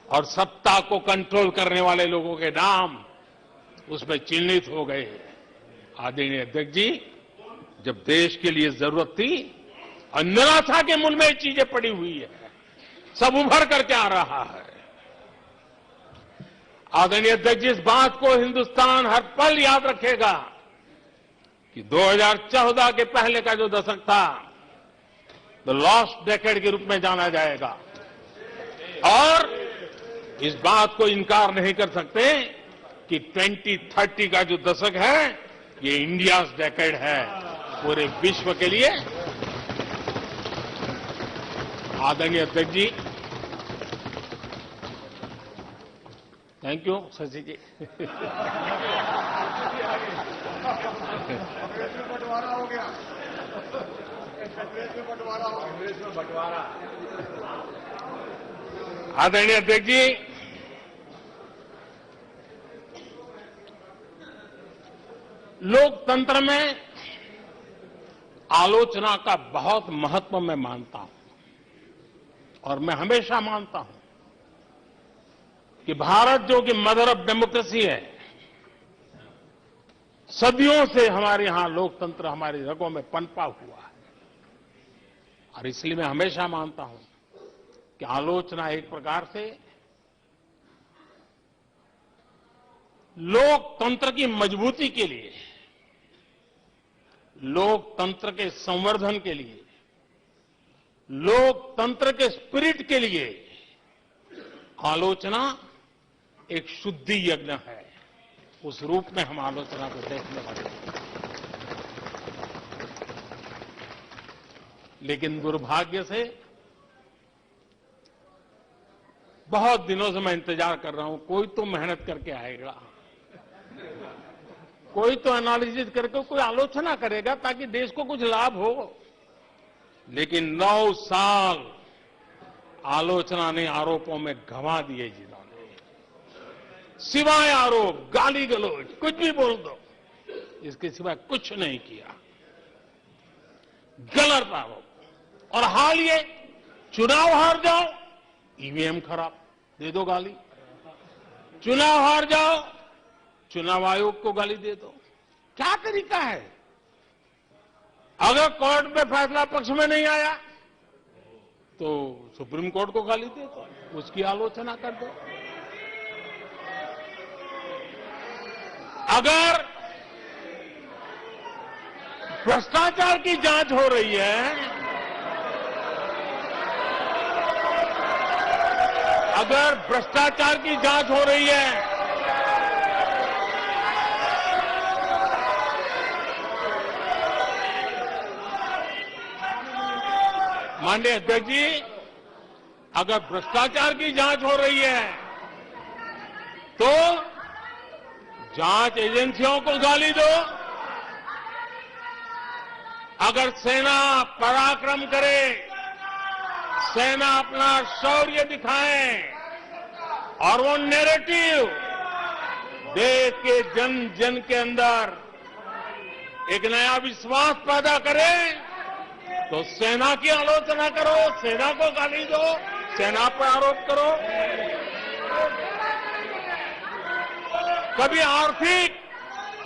और सत्ता को कंट्रोल करने वाले लोगों के नाम उसमें चिन्हित हो गए। आदरणीय अध्यक्ष जी, जब देश के लिए जरूरत थी और निराशा के मूल में ये चीजें पड़ी हुई है, सब उभर करके आ रहा है। आदरणीय अध्यक्ष जी, इस बात को हिंदुस्तान हर पल याद रखेगा कि 2014 के पहले का जो दशक था, द लॉस्ट डेकेड के रूप में जाना जाएगा, और इस बात को इनकार नहीं कर सकते कि 2030 का जो दशक है, ये इंडियाज डेकेड है पूरे विश्व के लिए। आदरणीय अध्यक्ष जी, थैंक यू शशि जी। आदरणीय अध्यक्ष जी, लोकतंत्र में आलोचना का बहुत महत्व मैं मानता हूं और मैं हमेशा मानता हूं कि भारत जो कि मदर ऑफ डेमोक्रेसी है, सदियों से हमारे यहां लोकतंत्र हमारी रगों में पनपा हुआ है और इसलिए मैं हमेशा मानता हूं कि आलोचना एक प्रकार से लोकतंत्र की मजबूती के लिए, लोकतंत्र के संवर्धन के लिए, लोकतंत्र के स्पिरिट के लिए आलोचना एक शुद्धि यज्ञ है। उस रूप में हम आलोचना को देखने वाले हैं। लेकिन दुर्भाग्य से बहुत दिनों से मैं इंतजार कर रहा हूं, कोई तो मेहनत करके आएगा, कोई तो एनालिसिस करके कोई आलोचना करेगा ताकि देश को कुछ लाभ हो। लेकिन 9 साल आलोचना ने आरोपों में गंवा दिए जिन्होंने, सिवाय आरोप, गाली गलौज, कुछ भी बोल दो, इसके सिवाय कुछ नहीं किया। गलत आरोप। और हाल ये चुनाव हार जाओ, ईवीएम खराब, दे दो गाली। चुनाव हार जाओ, चुनाव आयोग को गाली दे दो। क्या तरीका है? अगर कोर्ट में फैसला पक्ष में नहीं आया तो सुप्रीम कोर्ट को गाली दे दो, उसकी आलोचना कर दो। अगर भ्रष्टाचार की जांच हो रही है, अगर भ्रष्टाचार की जांच हो रही है माननीय अध्यक्ष जी, अगर भ्रष्टाचार की जांच हो रही है तो जांच एजेंसियों को गाली दो। अगर सेना पराक्रम करे, सेना अपना शौर्य दिखाए और वो नैरेटिव देश के जन जन के अंदर एक नया विश्वास पैदा करे, तो सेना की आलोचना करो, सेना को गाली दो, सेना पर आरोप करो। कभी आर्थिक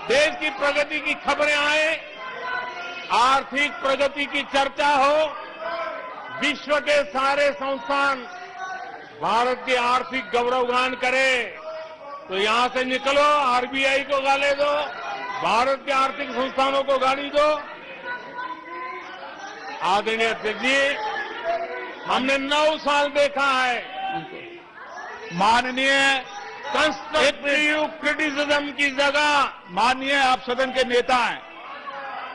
देश की प्रगति की खबरें आए, आर्थिक प्रगति की चर्चा हो, विश्व के सारे संस्थान भारत के आर्थिक गौरवगान करे, तो यहां से निकलो, आरबीआई को गाली दो, भारत के आर्थिक संस्थानों को गाली दो। आदरणीय अध्यक्ष जी, हमने 9 साल देखा है माननीय कंस्ट्रक्टिव क्रिटिसिज्म की जगह, माननीय आप सदन के नेता हैं,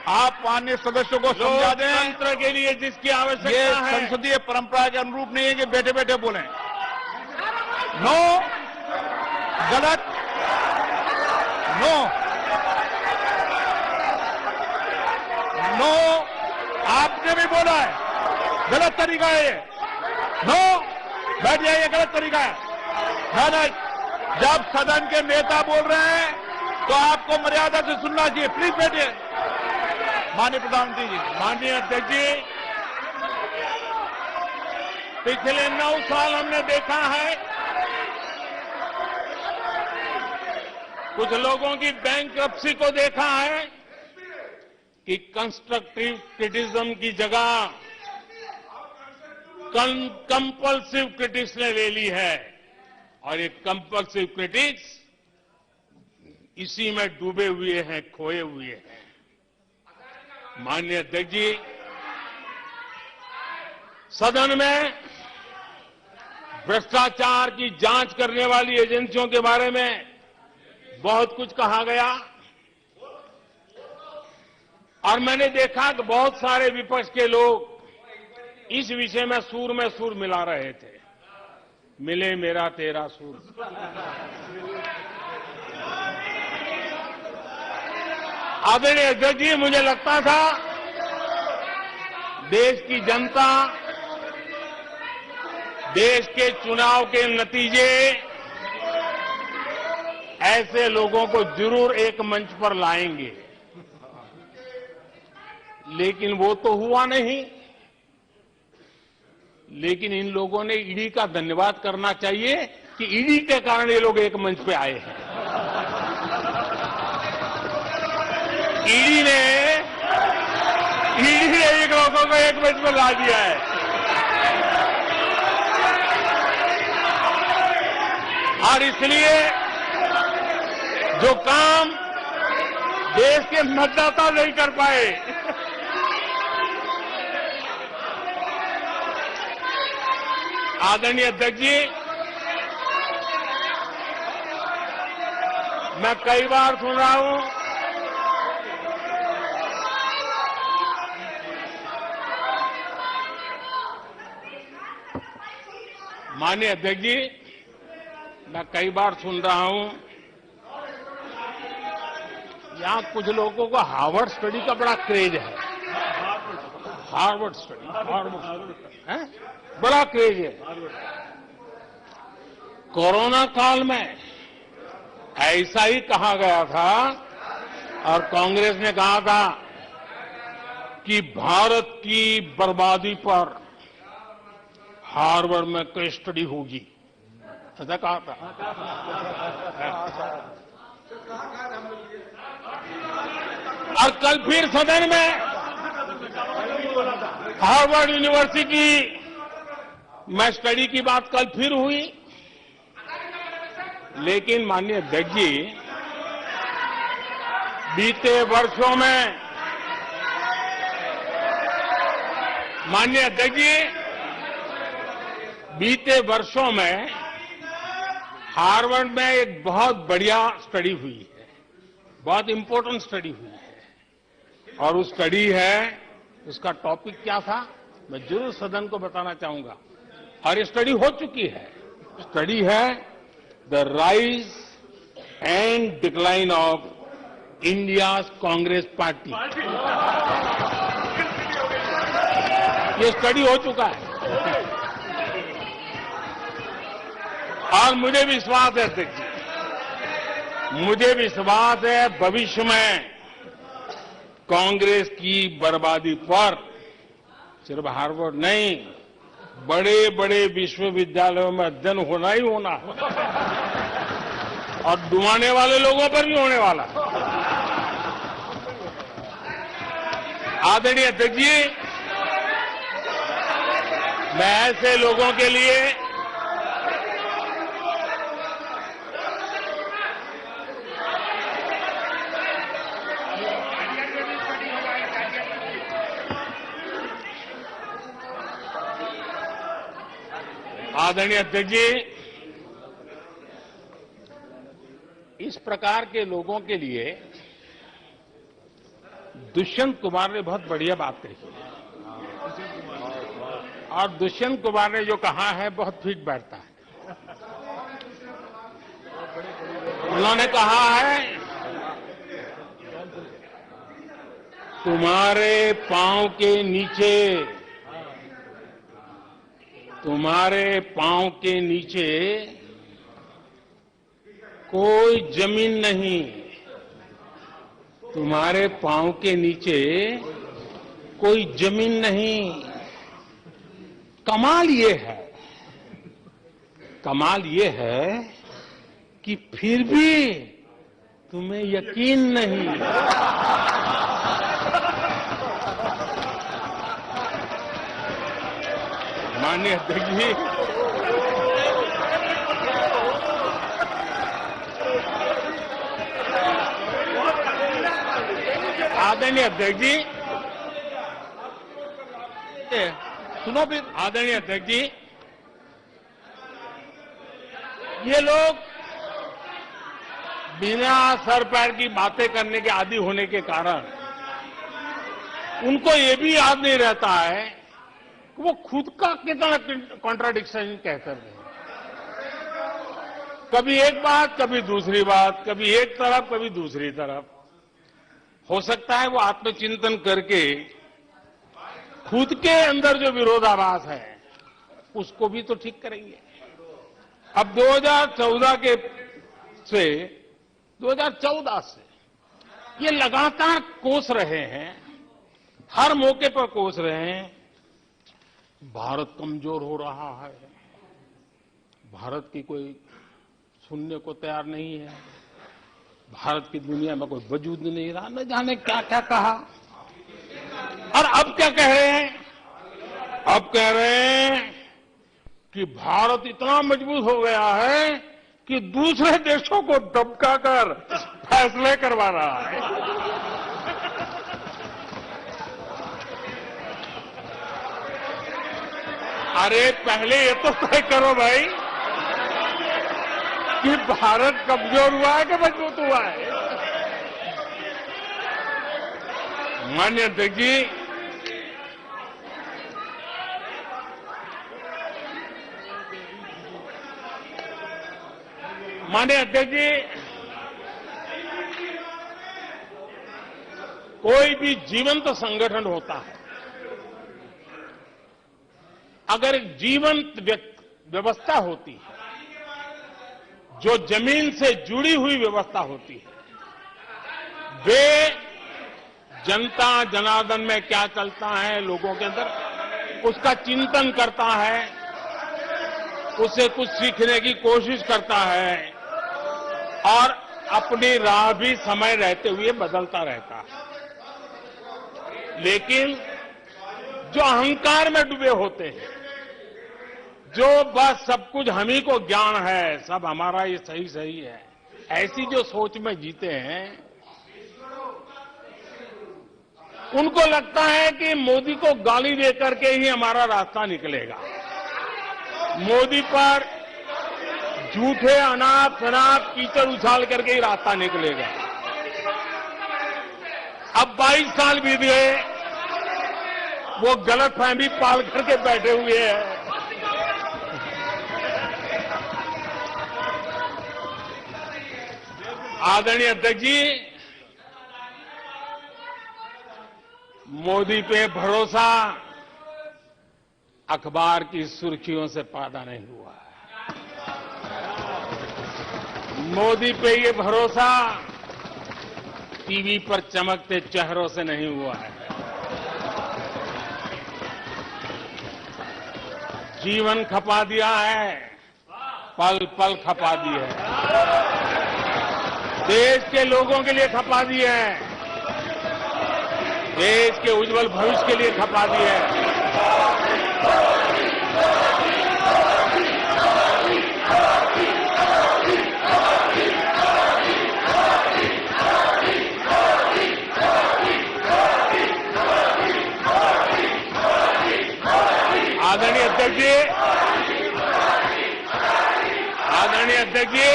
आप माननीय सदस्यों को समझा दें। लोकतंत्र के लिए जिसकी ये आवश्यकता है, संसदीय परंपरा के अनुरूप नहीं है कि बैठे बैठे बोलें। नो, गलत, नो, नो, आपने भी बोला है, गलत तरीका है ये। नो, बैठ जाइए, गलत तरीका है। नहीं, जब सदन के नेता बोल रहे हैं तो आपको मर्यादा से सुनना चाहिए। प्लीज बैठिए। माननीय प्रधानमंत्री जी। माननीय अध्यक्ष जी, पिछले 9 साल हमने देखा है कुछ लोगों की बैंक्रप्सी को देखा है कि कंस्ट्रक्टिव क्रिटिसिज्म की जगह कंपल्सिव क्रिटिक्स ने ले ली है, और ये कंपल्सिव क्रिटिक्स इसी में डूबे हुए हैं, खोए हुए हैं। माननीय अध्यक्ष जी, सदन में भ्रष्टाचार की जांच करने वाली एजेंसियों के बारे में बहुत कुछ कहा गया, और मैंने देखा कि बहुत सारे विपक्ष के लोग इस विषय में सूर मिला रहे थे। मिले मेरा तेरा सुर। आदरणीय अध्यक्ष जी, मुझे लगता था देश की जनता, देश के चुनाव के नतीजे ऐसे लोगों को जरूर एक मंच पर लाएंगे, लेकिन वो तो हुआ नहीं। लेकिन इन लोगों ने ईडी का धन्यवाद करना चाहिए कि ईडी के कारण ये लोग एक मंच पे आए हैं। ईडी ने एक लोगों को एक मंच पर ला दिया है। और इसलिए जो काम देश के मतदाता नहीं कर पाए, आदरणीय अध्यक्ष जी, मैं कई बार सुन रहा हूं माननीय अध्यक्ष जी, मैं कई बार सुन रहा हूं यहां कुछ लोगों को हार्वर्ड स्टडी का बड़ा क्रेज है। हार्वर्ड स्टडी है, बड़ा क्रेज है। कोरोना काल में ऐसा ही कहा गया था और कांग्रेस ने कहा था कि भारत की बर्बादी पर हार्वर्ड में केस स्टडी होगी, ऐसा कहा था। और कल फिर सदन में हार्वर्ड यूनिवर्सिटी में स्टडी की बात कल फिर हुई। लेकिन माननीय अध्यक्ष जी, बीते वर्षों में माननीय अध्यक्ष जी, बीते वर्षों में हार्वर्ड में एक बहुत बढ़िया स्टडी हुई है, बहुत इंपॉर्टेंट स्टडी हुई है। और उस स्टडी है, उसका टॉपिक क्या था मैं जरूर सदन को बताना चाहूंगा। और ये स्टडी हो चुकी है। स्टडी है the rise and decline of India's Congress party. ये स्टडी हो चुका है और मुझे विश्वास है अध्यक्ष जी, मुझे विश्वास है भविष्य में कांग्रेस की बर्बादी पर सिर्फ हार्वर्ड नहीं, बड़े बड़े विश्वविद्यालयों में अध्ययन होना ही होना है और डुबाने वाले लोगों पर भी होने वाला है। आदरणीय अध्यक्ष जी, मैं ऐसे लोगों के लिए आदरणीय अध्यक्ष जी, इस प्रकार के लोगों के लिए दुष्यंत कुमार ने बहुत बढ़िया बात कही है और दुष्यंत कुमार ने जो कहा है बहुत फिट बैठता है। उन्होंने कहा है, तुम्हारे पांव के नीचे, तुम्हारे पांव के नीचे कोई जमीन नहीं, तुम्हारे पांव के नीचे कोई जमीन नहीं। कमाल ये है, कमाल ये है कि फिर भी तुम्हें यकीन नहीं। माननीय अध्यक्ष जी, आदरणीय अध्यक्ष जी, सुनो भी। आदरणीय अध्यक्ष जी, ये लोग बिना सर पैर की बातें करने के आदी होने के कारण उनको ये भी याद नहीं रहता है कि वो खुद का कितना कॉन्ट्राडिक्शन कहते हैं। कभी एक बात, कभी दूसरी बात, कभी एक तरफ, कभी दूसरी तरफ। हो सकता है वो आत्मचिंतन करके खुद के अंदर जो विरोधाभास है उसको भी तो ठीक करेंगे। अब 2014 से 2014 से ये लगातार कोस रहे हैं, हर मौके पर कोस रहे हैं, भारत कमजोर हो रहा है, भारत की कोई सुनने को तैयार नहीं है, भारत की दुनिया में कोई वजूद नहीं रहा, न जाने क्या क्या कहा। और अब क्या कह रहे हैं? अब कह रहे हैं कि भारत इतना मजबूत हो गया है कि दूसरे देशों को दबकाकर फैसले करवा रहा है। अरे पहले ये तो तय करो भाई कि भारत कमजोर हुआ है कि मजबूत हुआ है। माननीय अध्यक्ष जी, माननीय अध्यक्ष जी, कोई भी जीवंत संगठन होता है, अगर एक जीवंत व्यवस्था होती है, जो जमीन से जुड़ी हुई व्यवस्था होती है, वे जनता जनार्दन में क्या चलता है लोगों के अंदर उसका चिंतन करता है, उससे कुछ सीखने की कोशिश करता है और अपनी राह भी समय रहते हुए बदलता रहता है। लेकिन जो अहंकार में डूबे होते हैं, जो बस सब कुछ हम ही को ज्ञान है, सब हमारा ये सही सही है, ऐसी जो सोच में जीते हैं, उनको लगता है कि मोदी को गाली देकर के ही हमारा रास्ता निकलेगा, मोदी पर झूठे अनाप शनाप कीचड़ उछाल करके ही रास्ता निकलेगा। अब 22 साल बीत गए, वो गलतफहमी पाल करके बैठे हुए हैं। आदरणीय अध्यक्ष जी, मोदी पे भरोसा अखबार की सुर्खियों से पैदा नहीं हुआ है। मोदी पे ये भरोसा टीवी पर चमकते चेहरों से नहीं हुआ है। जीवन खपा दिया है, पल पल खपा दी है, देश के लोगों के लिए खपा दी है, देश के उज्जवल भविष्य के लिए खपा दी है। आदरणीय अध्यक्ष जी, आदरणीय अध्यक्ष जी,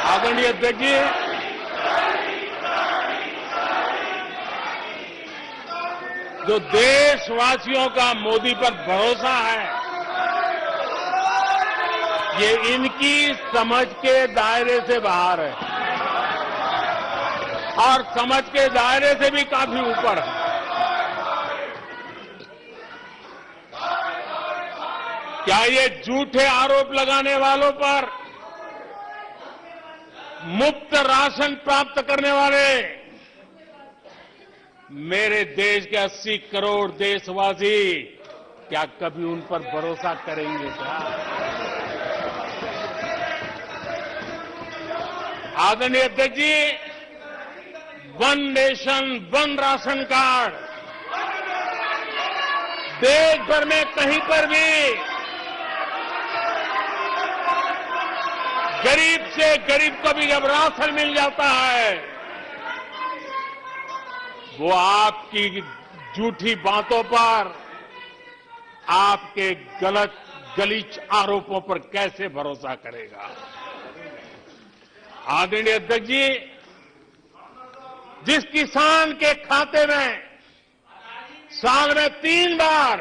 आदरणीय अध्यक्ष जी, जो देशवासियों का मोदी पर भरोसा है, ये इनकी समझ के दायरे से बाहर है और समझ के दायरे से भी काफी ऊपर है। क्या ये झूठे आरोप लगाने वालों पर मुफ्त राशन प्राप्त करने वाले मेरे देश के 80 करोड़ देशवासी क्या कभी उन पर भरोसा करेंगे क्या? आदरणीय अध्यक्ष जी, one nation one ration card देश भर में कहीं पर भी गरीब से गरीब को भी जब राशन मिल जाता है, वो आपकी झूठी बातों पर, आपके गलत गलीच आरोपों पर कैसे भरोसा करेगा? आदरणीय अध्यक्ष जी, जिस किसान के खाते में साल में 3 बार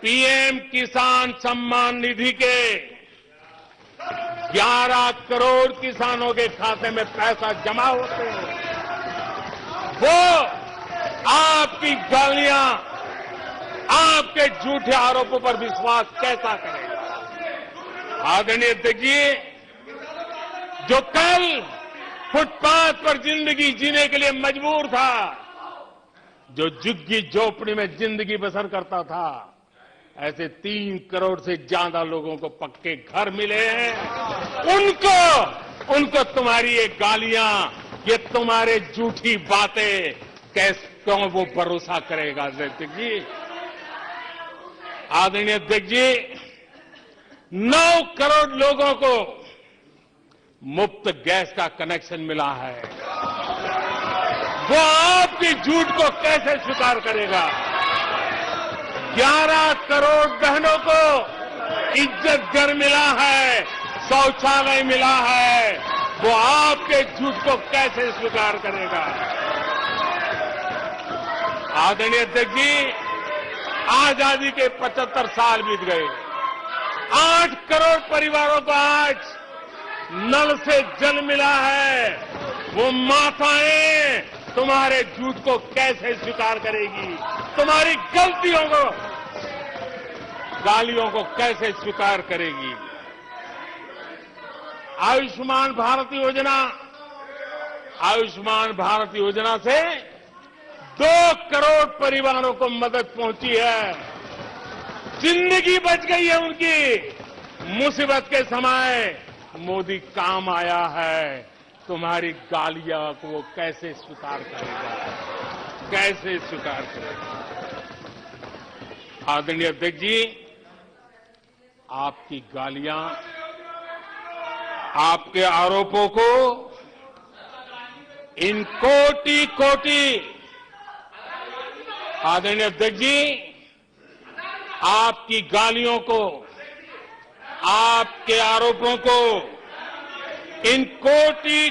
पीएम किसान सम्मान निधि के 11 करोड़ किसानों के खाते में पैसा जमा होते हैं। वो आपकी गालियां, आपके झूठे आरोपों पर विश्वास कैसा करेगा? आदरणीय अध्यक्ष जी, जो कल फुटपाथ पर जिंदगी जीने के लिए मजबूर था, जो झुग्गी झोपड़ी में जिंदगी बसर करता था, ऐसे 3 करोड़ से ज्यादा लोगों को पक्के घर मिले हैं। उनको तुम्हारी ये गालियां, ये तुम्हारे झूठी बातें क्यों वो भरोसा करेगा? अध्यक्ष जी, आदरणीय अध्यक्ष जी, 9 करोड़ लोगों को मुफ्त गैस का कनेक्शन मिला है। वो आपकी झूठ को कैसे स्वीकार करेगा? 11 करोड़ बहनों को इज्जत घर मिला है, शौचालय मिला है। वो आपके झूठ को कैसे स्वीकार करेगा? आदरणीय अध्यक्ष जी, आजादी के 75 साल बीत गए। 8 करोड़ परिवारों को आज नल से जल मिला है। वो माताएं तुम्हारे झूठ को कैसे स्वीकार करेगी? तुम्हारी गलतियों को, गालियों को कैसे स्वीकार करेगी? आयुष्मान भारत योजना से 2 करोड़ परिवारों को मदद पहुंची है। जिंदगी बच गई है उनकी। मुसीबत के समय मोदी काम आया है। तुम्हारी गालियां को वो कैसे स्वीकार करेगा? कैसे स्वीकार करेगा? आदरणीय अध्यक्ष जी, आपकी गालियां, आपके आरोपों को इन कोटि आदरणीय अध्यक्ष जी, आपकी गालियों को, आपके आरोपों को इन कोटि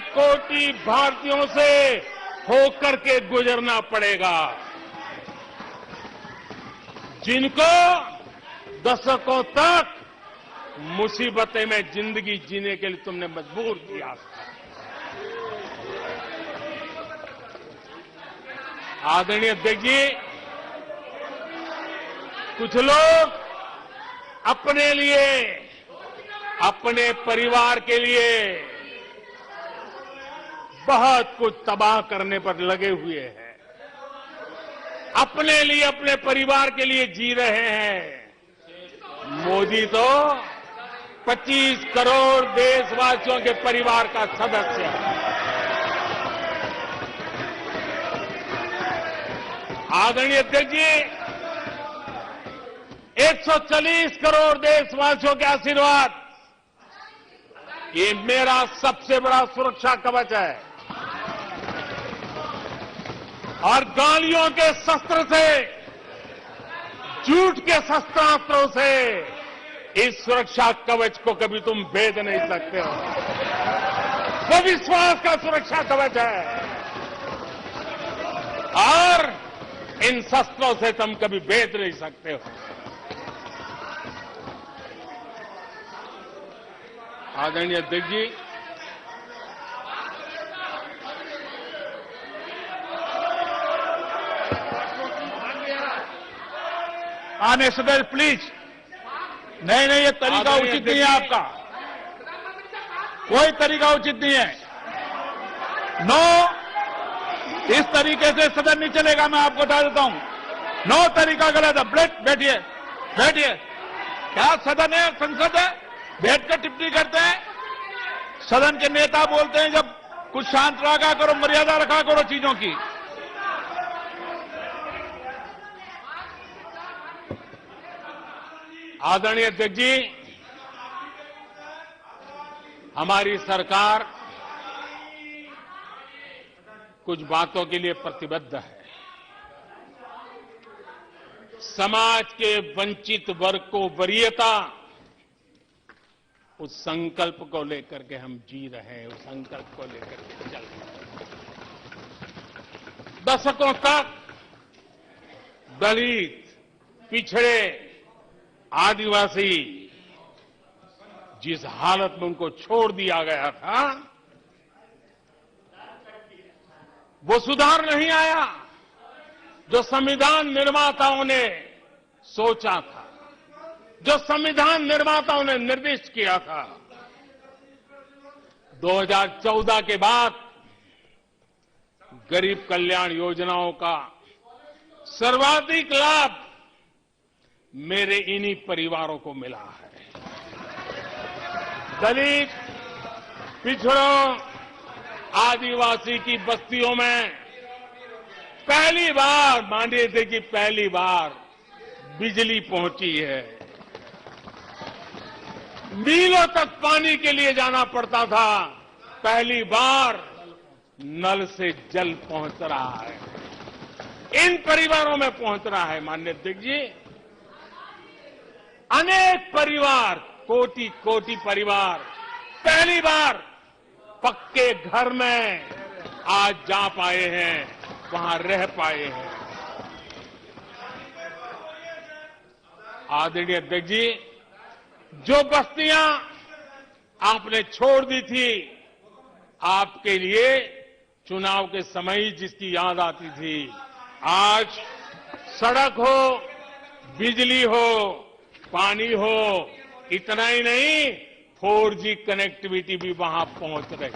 भारतीयों से होकर के गुजरना पड़ेगा, जिनको दशकों तक मुसीबतें में जिंदगी जीने के लिए तुमने मजबूर किया। आदरणीय अध्यक्ष जी, कुछ लोग अपने लिए, अपने परिवार के लिए बहुत कुछ तबाह करने पर लगे हुए हैं। अपने लिए, अपने परिवार के लिए जी रहे हैं। मोदी तो 25 करोड़ देशवासियों के परिवार का सदस्य है। आदरणीय अध्यक्ष जी, 140 करोड़ देशवासियों के आशीर्वाद, ये मेरा सबसे बड़ा सुरक्षा कवच है। और गालियों के शस्त्र से, झूठ के शस्त्रास्त्रों से इस सुरक्षा कवच को कभी तुम भेद नहीं सकते हो। वो विश्वास का सुरक्षा कवच है और इन शस्त्रों से तुम कभी भेद नहीं सकते हो। आदरणीय अध्यक्ष जी, आने सदस्य प्लीज। नहीं, ये तरीका उचित नहीं है आपका। कोई तरीका उचित नहीं है। नो, इस तरीके से सदन नहीं चलेगा। मैं आपको बता देता हूं, नो, तरीका गलत है। बैठिए, बैठिए। क्या सदन है, संसद है? बैठकर टिप्पणी करते हैं। सदन के नेता बोलते हैं जब कुछ शांत रखा करो, मर्यादा रखा करो चीजों की। आदरणीय अध्यक्ष जी, हमारी सरकार कुछ बातों के लिए प्रतिबद्ध है। समाज के वंचित वर्ग को वरीयता, उस संकल्प को लेकर के हम जी रहे हैं, उस संकल्प को लेकर के चल रहे हैं। दशकों तक दलित, पिछड़े, आदिवासी जिस हालत में उनको छोड़ दिया गया था, वो सुधार नहीं आया जो संविधान निर्माताओं ने सोचा था, जो संविधान निर्माताओं ने निर्दिष्ट किया था। 2014 के बाद गरीब कल्याण योजनाओं का सर्वाधिक लाभ मेरे इन्हीं परिवारों को मिला है। दलित, पिछड़ों, आदिवासी की बस्तियों में पहली बार, मानिए थे कि पहली बार बिजली पहुंची है। मीलों तक पानी के लिए जाना पड़ता था, पहली बार नल से जल पहुंच रहा है, इन परिवारों में पहुंच रहा है। माननीय अध्यक्ष जी, अनेक परिवार, कोटि कोटि परिवार पहली बार पक्के घर में आज जा पाए हैं, वहां रह पाए हैं। आदरणीय अध्यक्ष जी, जो बस्तियां आपने छोड़ दी थी, आपके लिए चुनाव के समय ही जिसकी याद आती थी, आज सड़क हो, बिजली हो, पानी हो, इतना ही नहीं 4G कनेक्टिविटी भी वहां पहुंच रही है।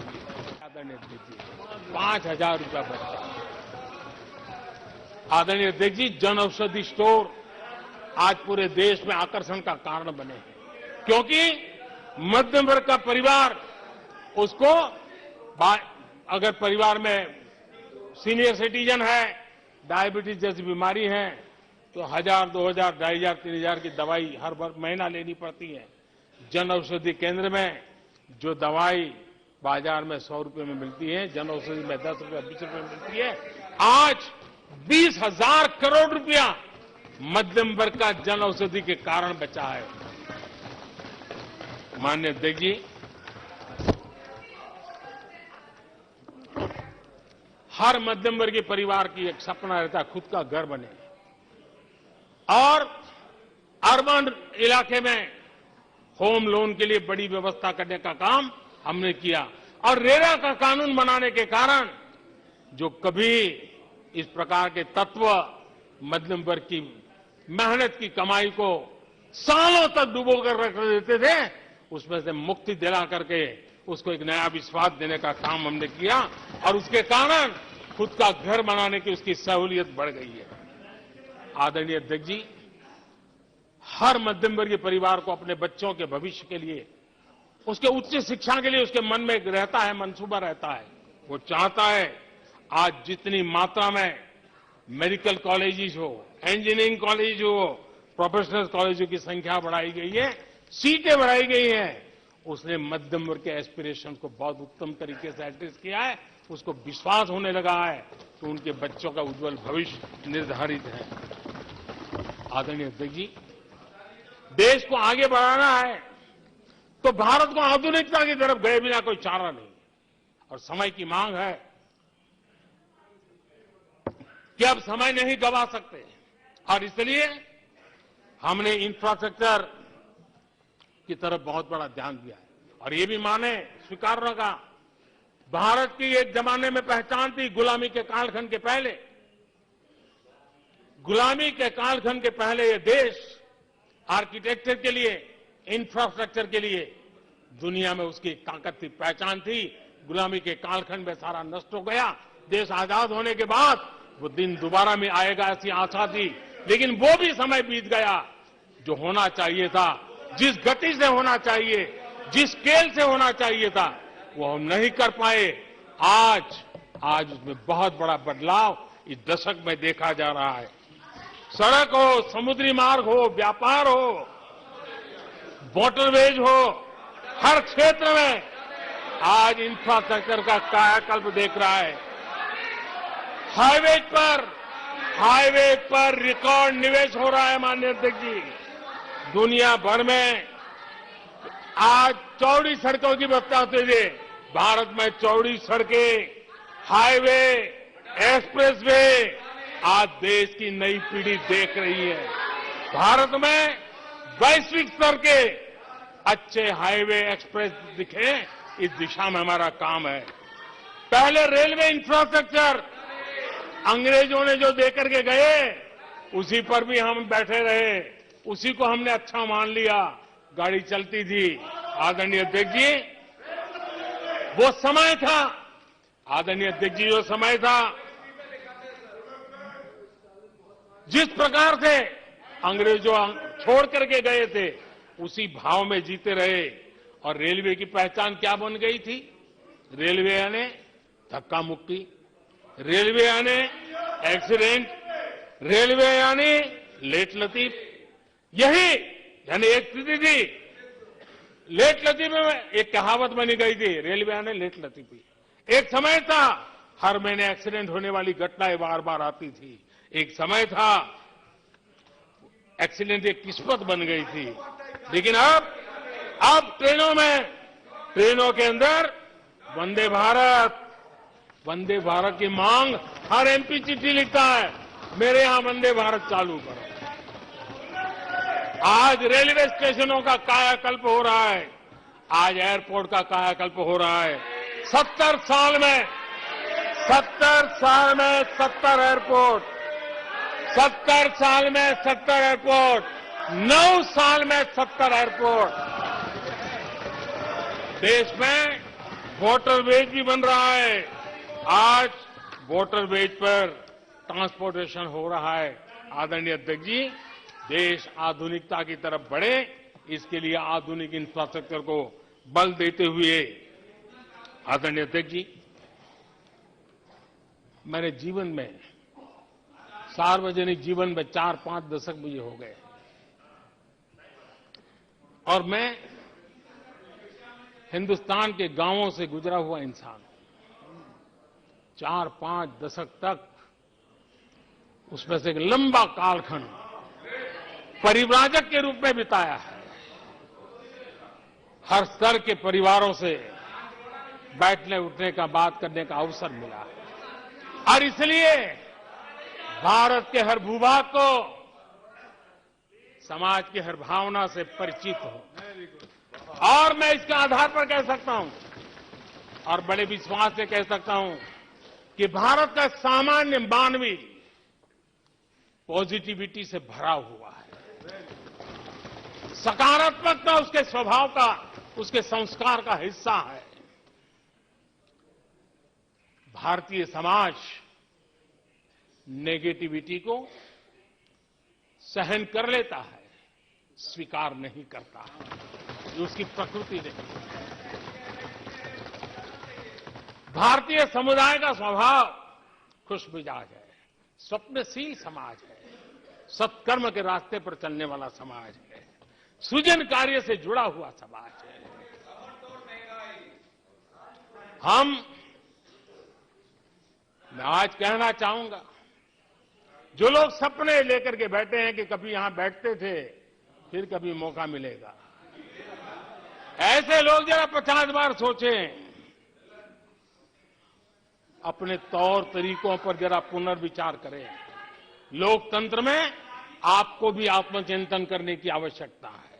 आदरणीय अध्यक्ष जी, 5,000 रुपया बचा। आदरणीय अध्यक्ष जी, जन औषधि स्टोर आज पूरे देश में आकर्षण का कारण बने हैं, क्योंकि मध्यम वर्ग का परिवार, उसको अगर परिवार में सीनियर सिटीजन है, डायबिटीज जैसी बीमारी है, तो 1,000, 2,000, 2,500, 3,000 की दवाई हर महीना लेनी पड़ती है। जन औषधि केंद्र में जो दवाई बाजार में 100 रुपए में मिलती है, जन औषधि में 10 रुपए, 20 रुपए में मिलती है। आज 20,000 करोड़ रुपया मध्यम वर्ग का जन औषधि के कारण बचा है। माननीय अध्यक्ष जी, हर मध्यम वर्गीय परिवार की एक सपना रहता है खुद का घर बने, और अर्बन इलाके में होम लोन के लिए बड़ी व्यवस्था करने का काम हमने किया, और रेरा का कानून बनाने के कारण जो कभी इस प्रकार के तत्व मध्यम वर्ग की मेहनत की कमाई को सालों तक डुबो कर रख देते थे, उसमें से मुक्ति दिला करके उसको एक नया विश्वास देने का काम हमने किया, और उसके कारण खुद का घर बनाने की उसकी सहूलियत बढ़ गई है। आदरणीय अध्यक्ष जी, हर मध्यम वर्गीय परिवार को अपने बच्चों के भविष्य के लिए, उसके उच्च शिक्षा के लिए उसके मन में एक रहता है, मंसूबा रहता है। वो चाहता है आज जितनी मात्रा में मेडिकल कॉलेजेस हो, इंजीनियरिंग कॉलेज हो, प्रोफेशनल कॉलेजों की संख्या बढ़ाई गई है, सीटें बढ़ाई गई हैं, उसने मध्यम वर्ग के एस्पिरेशन को बहुत उत्तम तरीके से एड्रेस किया है। उसको विश्वास होने लगा है तो उनके बच्चों का उज्जवल भविष्य निर्धारित है। आदरणीय अध्यक्ष जी, देश को आगे बढ़ाना है तो भारत को आधुनिकता की तरफ गए बिना कोई चारा नहीं, और समय की मांग है कि अब समय नहीं गवा सकते, और इसलिए हमने इंफ्रास्ट्रक्चर की तरफ बहुत बड़ा ध्यान दिया है। और ये भी माने, स्वीकार होगा, भारत की एक जमाने में पहचान थी गुलामी के कालखंड के पहले। गुलामी के कालखंड के पहले ये देश आर्किटेक्चर के लिए, इंफ्रास्ट्रक्चर के लिए दुनिया में उसकी ताकत थी, पहचान थी। गुलामी के कालखंड में सारा नष्ट हो गया। देश आजाद होने के बाद वो दिन दोबारा में आएगा ऐसी आशा थी, लेकिन वो भी समय बीत गया। जो होना चाहिए था, जिस गति से होना चाहिए, जिस स्केल से होना चाहिए था, वो हम नहीं कर पाए। आज उसमें बहुत बड़ा बदलाव इस दशक में देखा जा रहा है। सड़क हो, समुद्री मार्ग हो, व्यापार हो, वाटरवेज हो, हर क्षेत्र में आज इंफ्रास्ट्रक्चर का कायाकल्प देख रहा है। हाईवे पर रिकॉर्ड निवेश हो रहा है। माननीय अध्यक्ष जी, दुनिया भर में आज चौड़ी सड़कों की व्यवस्था होती है। भारत में चौड़ी सड़कें, हाईवे, एक्सप्रेसवे, आज देश की नई पीढ़ी देख रही है। भारत में वैश्विक स्तर के अच्छे हाईवे एक्सप्रेस दिखे, इस दिशा में हमारा काम है। पहले रेलवे इंफ्रास्ट्रक्चर अंग्रेजों ने जो देकर के गए, उसी पर भी हम बैठे रहे, उसी को हमने अच्छा मान लिया, गाड़ी चलती थी। आदरणीय अध्यक्ष जी, वो समय था, आदरणीय अध्यक्ष जी, वो समय था जिस प्रकार से अंग्रेज जो छोड़ करके गए थे, उसी भाव में जीते रहे। और रेलवे की पहचान क्या बन गई थी? रेलवे यानी धक्का मुक्की, रेलवे यानी एक्सीडेंट, रेलवे यानी लेट लतीफ। यही यानी एक स्थिति थी, लेट लतीफ में एक कहावत बनी गई थी, रेलवे यानी लेट लतीफी। एक समय था हर महीने एक्सीडेंट होने वाली घटनाएं बार बार आती थी। एक समय था एक्सीडेंट एक किस्मत बन गई थी। लेकिन अब ट्रेनों के अंदर वंदे भारत की मांग, हर एमपी चिट्ठी लिखता है, मेरे यहां वंदे भारत चालू करो। आज रेलवे स्टेशनों का कायाकल्प हो रहा है, आज एयरपोर्ट का कायाकल्प हो रहा है। 70 साल में 70 एयरपोर्ट, 70 साल में 70 एयरपोर्ट, 9 साल में 70 एयरपोर्ट। देश में वाटरवेज भी बन रहा है। आज वाटरवेज पर ट्रांसपोर्टेशन हो रहा है। आदरणीय अध्यक्ष जी, देश आधुनिकता की तरफ बढ़े, इसके लिए आधुनिक इंफ्रास्ट्रक्चर को बल देते हुए, आदरणीय अध्यक्ष जी, मैंने जीवन में, सार्वजनिक जीवन में 4-5 दशक मुझे हो गए, और मैं हिंदुस्तान के गांवों से गुजरा हुआ इंसान हूं। 4-5 दशक तक, उसमें से एक लंबा कालखंड परिव्राजक के रूप में बिताया है। हर स्तर के परिवारों से बैठने उठने का, बात करने का अवसर मिला है। और इसलिए भारत के हर भूभाग को, समाज की हर भावना से परिचित हूं। और मैं इसके आधार पर कह सकता हूं, और बड़े विश्वास से कह सकता हूं, कि भारत का सामान्य मानवी पॉजिटिविटी से भरा हुआ है। सकारात्मकता उसके स्वभाव का, उसके संस्कार का हिस्सा है। भारतीय समाज नेगेटिविटी को सहन कर लेता है, स्वीकार नहीं करता है। ये उसकी प्रकृति नहीं। भारतीय समुदाय का स्वभाव खुशमिजाज है, स्वप्नशील समाज है, सत्कर्म के रास्ते पर चलने वाला समाज है, सृजन कार्य से जुड़ा हुआ समाज है। मैं आज कहना चाहूंगा, जो लोग सपने लेकर के बैठे हैं कि कभी यहां बैठते थे, फिर कभी मौका मिलेगा, ऐसे लोग जरा 50 बार सोचें, अपने तौर तरीकों पर जरा पुनर्विचार करें। लोकतंत्र में आपको भी आत्मचिंतन करने की आवश्यकता है।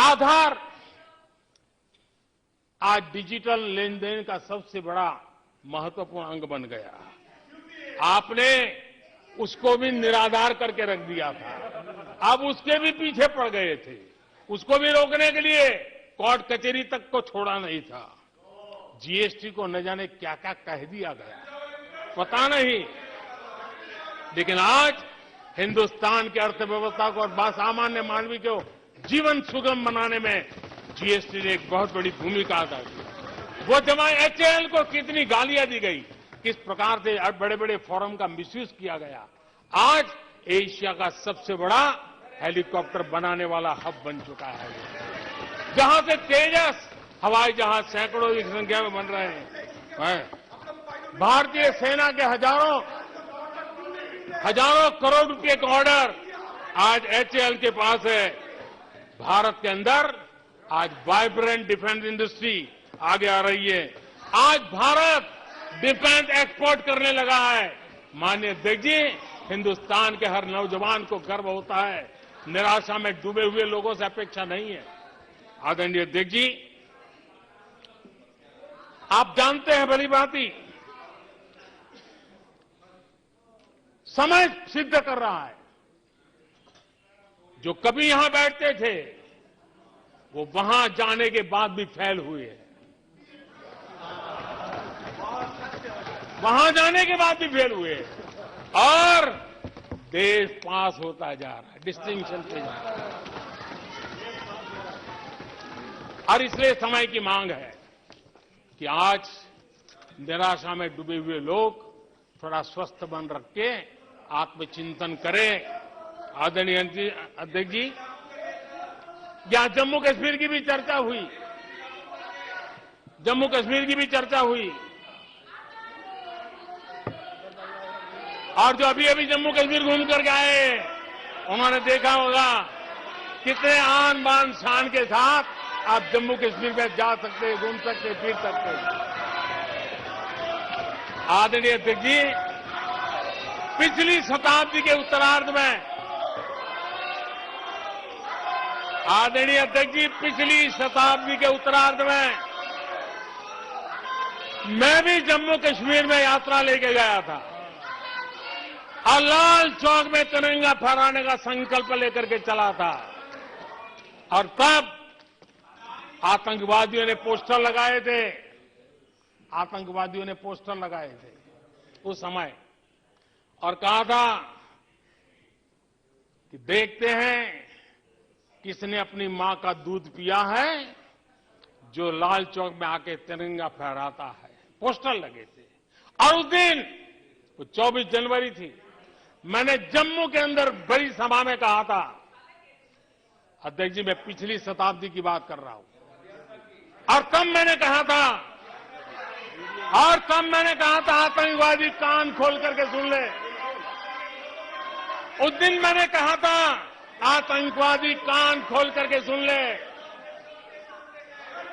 आधार आज डिजिटल लेन देन का सबसे बड़ा महत्वपूर्ण अंग बन गया। आपने उसको भी निराधार करके रख दिया था, अब उसके भी पीछे पड़ गए थे। उसको भी रोकने के लिए कोर्ट कचहरी तक को छोड़ा नहीं था। जीएसटी को न जाने क्या क्या कह दिया गया, पता नहीं। लेकिन आज हिंदुस्तान की अर्थव्यवस्था को और सामान्य मानवी को जीवन सुगम बनाने में जीएसटी ने एक बहुत बड़ी भूमिका अदा की। वो जमा एचएएल को कितनी गालियां दी गई, किस प्रकार से बड़े बड़े फोरम का मिसयूज किया गया। आज एशिया का सबसे बड़ा हेलीकॉप्टर बनाने वाला हब बन चुका है, जहां से तेजस हवाई जहाज सैकड़ों की संख्या में बन रहे हैं। भारतीय सेना के हजारों करोड़ रुपए का ऑर्डर आज एचएएल के पास है। भारत के अंदर आज वाइब्रेंट डिफेंस इंडस्ट्री आगे आ रही है। आज भारत डिफेंस एक्सपोर्ट करने लगा है। माननीय अध्यक्ष जी, हिंदुस्तान के हर नौजवान को गर्व होता है, निराशा में डूबे हुए लोगों से अपेक्षा नहीं है। आदरणीय अध्यक्ष जी, आप जानते हैं भली भांति, समय सिद्ध कर रहा है, जो कभी यहां बैठते थे वो वहां जाने के बाद भी फेल हुए हैं, वहां जाने के बाद भी फेल हुए हैं और देश पास होता जा रहा है, डिस्टिंक्शन पे जा रहा है। और इसलिए समय की मांग है कि आज निराशा में डूबे हुए लोग थोड़ा स्वस्थ मन रख के आत्मचिंतन करें। आदरणीय अध्यक्ष जी, यहां जम्मू कश्मीर की भी चर्चा हुई, जम्मू कश्मीर की भी चर्चा हुई, और जो अभी अभी जम्मू कश्मीर घूम कर गए उन्होंने देखा होगा कितने आन बान शान के साथ आप जम्मू कश्मीर में जा सकते, घूम सकते, फिर सकते। आदरणीय अध्यक्ष जी, पिछली शताब्दी के उत्तरार्ध में, आदरणीय अध्यक्ष जी, पिछली शताब्दी के उत्तरार्ध में मैं भी जम्मू कश्मीर में यात्रा लेके गया था और लाल चौक में तिरंगा फहराने का संकल्प लेकर के चला था। और तब आतंकवादियों ने पोस्टर लगाए थे, आतंकवादियों ने पोस्टर लगाए थे उस समय, और कहा था कि देखते हैं किसने अपनी मां का दूध पिया है जो लाल चौक में आके तिरंगा फहराता है। पोस्टर लगे थे। और उस दिन वो 24 जनवरी थी, मैंने जम्मू के अंदर बड़ी सभा में कहा था, अध्यक्ष जी मैं पिछली शताब्दी की बात कर रहा हूं, और तब मैंने कहा था आतंकवादी कान खोल करके सुन ले। उस दिन मैंने कहा था आतंकवादी कान खोल करके सुन ले।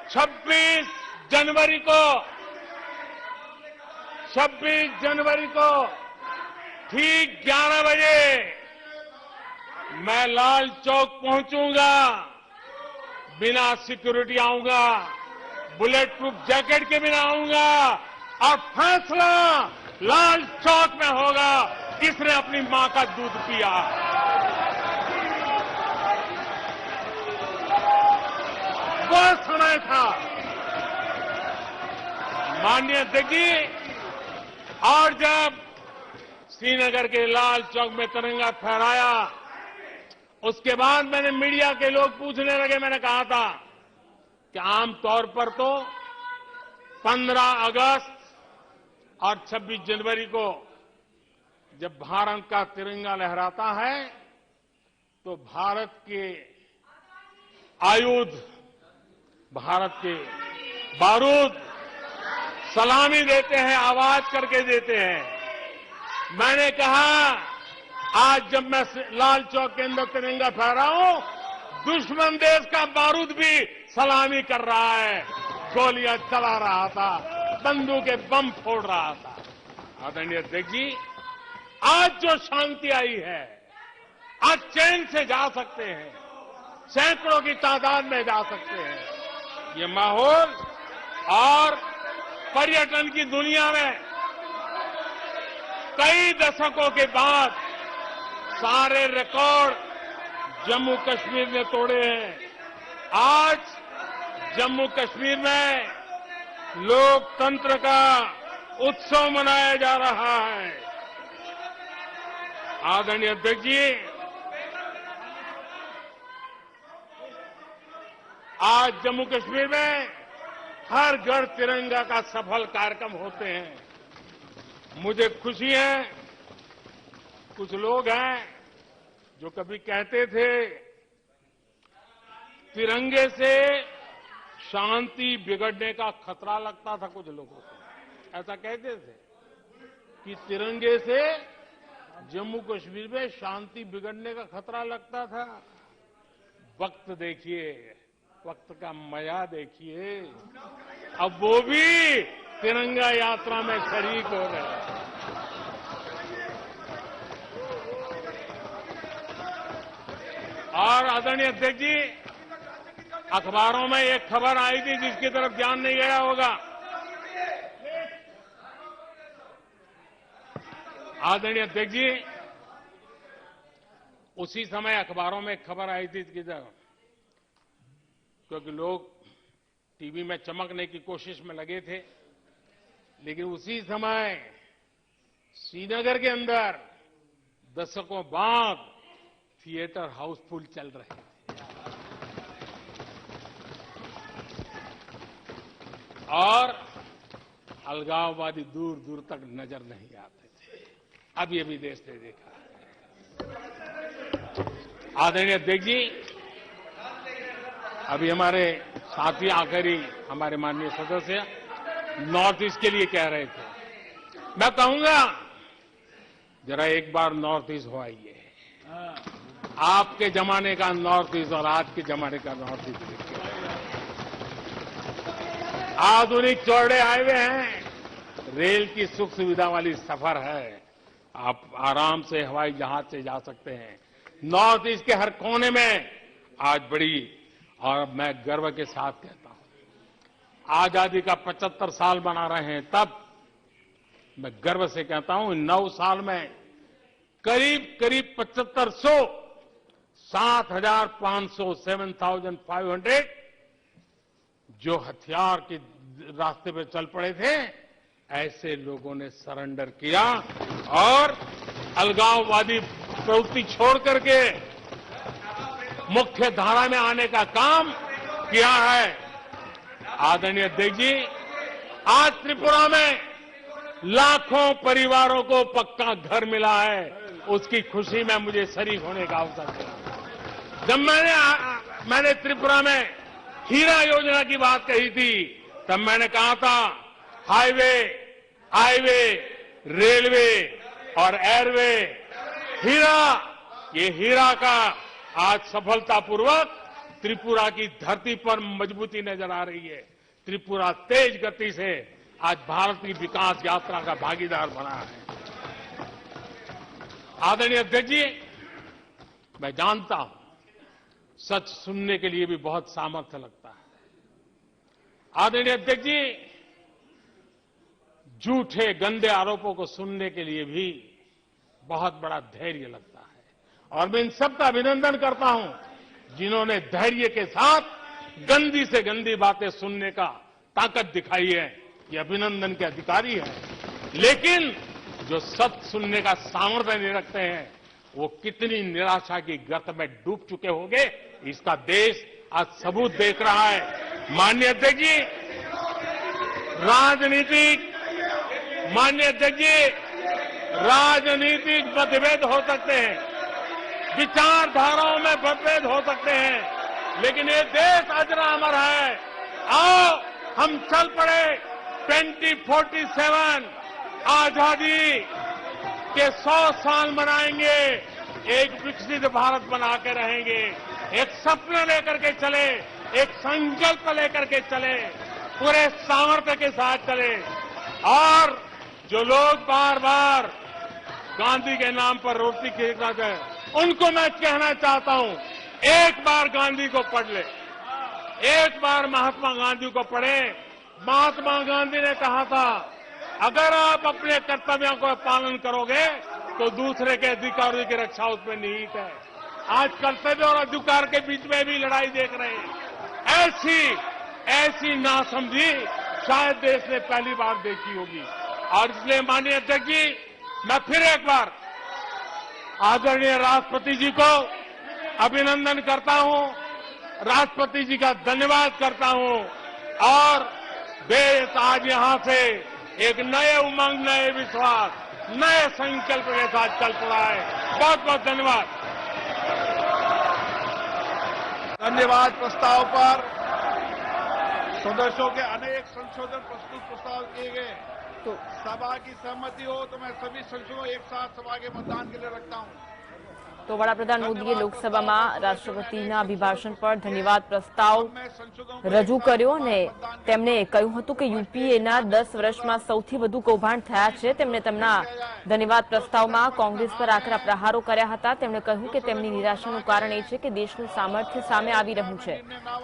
26 जनवरी को ठीक 11 बजे मैं लाल चौक पहुंचूंगा, बिना सिक्योरिटी आऊंगा, बुलेट प्रूफ जैकेट के बिना आऊंगा, और फैसला लाल चौक में होगा किसने अपनी मां का दूध पिया। वो समय था माननीय अध्यक्ष जी। और जब श्रीनगर के लाल चौक में तिरंगा फहराया, उसके बाद मैंने मीडिया के लोग पूछने लगे, मैंने कहा था कि आमतौर पर तो 15 अगस्त और 26 जनवरी को जब भारत का तिरंगा लहराता है तो भारत के आयुध, भारत के बारूद सलामी देते हैं, आवाज करके देते हैं। मैंने कहा आज जब मैं लाल चौक के अंदर तिरंगा फहरा हूं, दुश्मन देश का बारूद भी सलामी कर रहा है, गोलियां चला रहा था, बंदूकें बम फोड़ रहा था। आदरणीय अध्यक्ष जी, आज जो शांति आई है, आज चैन से जा सकते हैं, सैकड़ों की तादाद में जा सकते हैं। ये माहौल और पर्यटन की दुनिया में कई दशकों के बाद सारे रिकॉर्ड जम्मू कश्मीर ने तोड़े हैं। आज जम्मू कश्मीर में लोकतंत्र का उत्सव मनाया जा रहा है। आदरणीय अध्यक्ष जी, आज जम्मू कश्मीर में हर घर तिरंगा का सफल कार्यक्रम होते हैं। मुझे खुशी है, कुछ लोग हैं जो कभी कहते थे तिरंगे से शांति बिगड़ने का खतरा लगता था, कुछ लोगों को ऐसा कहते थे कि तिरंगे से जम्मू कश्मीर में शांति बिगड़ने का खतरा लगता था। वक्त देखिए, वक्त का मजा देखिए, अब वो भी तिरंगा यात्रा में शरीक हो रहे हैं। और आदरणीय अध्यक्ष जी, अखबारों में एक खबर आई थी जिसकी तरफ ध्यान नहीं गया होगा। आदरणीय अध्यक्ष जी, उसी समय अखबारों में एक खबर आई थी क्योंकि लोग टीवी में चमकने की कोशिश में लगे थे, लेकिन उसी समय श्रीनगर के अंदर दशकों बाद थिएटर हाउसफुल चल रहे थे और अलगाववादी दूर दूर तक नजर नहीं आते थे। अब ये भी देश ने देखा है। आदरणीय अध्यक्ष जी, अभी हमारे साथी आखिरी हमारे माननीय सदस्य नॉर्थ ईस्ट के लिए कह रहे थे। मैं कहूंगा जरा एक बार नॉर्थ ईस्ट हो आइए। आपके जमाने का नॉर्थ ईस्ट और आज के जमाने का नॉर्थ ईस्ट देखिए। आधुनिक चौड़े हाईवे हैं, रेल की सुख सुविधा वाली सफर है, आप आराम से हवाई जहाज से जा सकते हैं। नॉर्थ ईस्ट के हर कोने में आज बड़ी, और मैं गर्व के साथ कहता हूं, आजादी का 75 साल मना रहे हैं, तब मैं गर्व से कहता हूं 9 साल में करीब 7500 7,500 7,500 जो हथियार के रास्ते पे चल पड़े थे, ऐसे लोगों ने सरेंडर किया और अलगाववादी प्रवृत्ति छोड़ करके मुख्य धारा में आने का काम किया है। आदरणीय अध्यक्ष जी, आज त्रिपुरा में लाखों परिवारों को पक्का घर मिला है, उसकी खुशी में मुझे शरीक होने का अवसर मिला। जब मैंने त्रिपुरा में हीरा योजना की बात कही थी, तब मैंने कहा था हाईवे, रेलवे और एयरवे, ये हीरा का आज सफलतापूर्वक त्रिपुरा की धरती पर मजबूती नजर आ रही है। त्रिपुरा तेज गति से आज भारत की विकास यात्रा का भागीदार बना है। आदरणीय अध्यक्ष जी, मैं जानता हूं सच सुनने के लिए भी बहुत सामर्थ्य लगता है। आदरणीय अध्यक्ष जी, झूठे गंदे आरोपों को सुनने के लिए भी बहुत बड़ा धैर्य लगता है, और मैं इन सबका अभिनंदन करता हूं जिन्होंने धैर्य के साथ गंदी से गंदी बातें सुनने का ताकत दिखाई है। ये अभिनंदन के अधिकारी है। लेकिन जो सच सुनने का सामर्थ्य नहीं रखते हैं, वो कितनी निराशा की गर्त में डूब चुके होंगे, इसका देश आज सबूत देख रहा है। माननीय अध्यक्ष जी, राजनीतिक मतभेद हो सकते हैं, विचारधाराओं में मतभेद हो सकते हैं, लेकिन ये देश अजरा अमर है। आओ हम चल पड़े 2047 आजादी के 100 साल मनाएंगे, एक विकसित भारत बना के रहेंगे, एक सपना लेकर के चले, एक संकल्प लेकर के चले, पूरे सामर्थ्य के साथ चले। और जो लोग बार बार गांधी के नाम पर रोटी खींचना चाहे, उनको मैं कहना चाहता हूं, एक बार गांधी को पढ़ ले, एक बार महात्मा गांधी को पढ़े। महात्मा गांधी ने कहा था, अगर आप अपने कर्तव्यों को पालन करोगे तो दूसरे के अधिकारों की रक्षा उसमें निहित है। आज कर्तव्य और अधिकार के बीच में भी लड़ाई देख रहे हैं। ऐसी नासमझी शायद देश ने पहली बार देखी होगी। और इसलिए माननीय अध्यक्ष जी, मैं फिर एक बार आदरणीय राष्ट्रपति जी को अभिनंदन करता हूं, राष्ट्रपति जी का धन्यवाद करता हूं, और देश आज यहां से एक नए उमंग, नए विश्वास, नए संकल्प के साथ चल पड़ा है। बहुत बहुत धन्यवाद। धन्यवाद। प्रस्ताव पर सदस्यों के अनेक संशोधन प्रस्ताव किए गए। तो सभा की सहमति हो तो मैं सभी संशोधनों एक साथ सभा के मतदान के लिए रखता हूं। તો વડાપ્રધાન મોદીએ લોકસભામાં રાષ્ટ્રપતિના અભિભાષણ પર ધન્યવાદ પ્રસ્તાવ રજૂ કર્યો અને તેમણે કહ્યું હતું કે યુપીએના 10 વર્ષમાં સૌથી વધુ કૌભાંડ થયા છે। તેમણે તેમના ધન્યવાદ પ્રસ્તાવમાં કોંગ્રેસ પર આકરા પ્રહારો કર્યા હતા। તેમણે કહ્યું કે તેમની નિરાશાનું કારણ એ છે કે દેશનું સામર્થ્ય સામે આવી રહ્યું છે।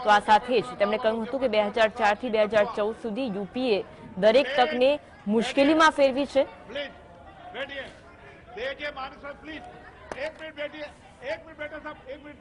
તો આ સાથે જ તેમણે કહ્યું હતું કે 2004 થી 2014 સુધી યુપીએ દરેક તકને મુશ્કેલીમાં ફેરવી છે। देखिए मानस साहब प्लीज एक मिनट बैठिए साहब एक मिनट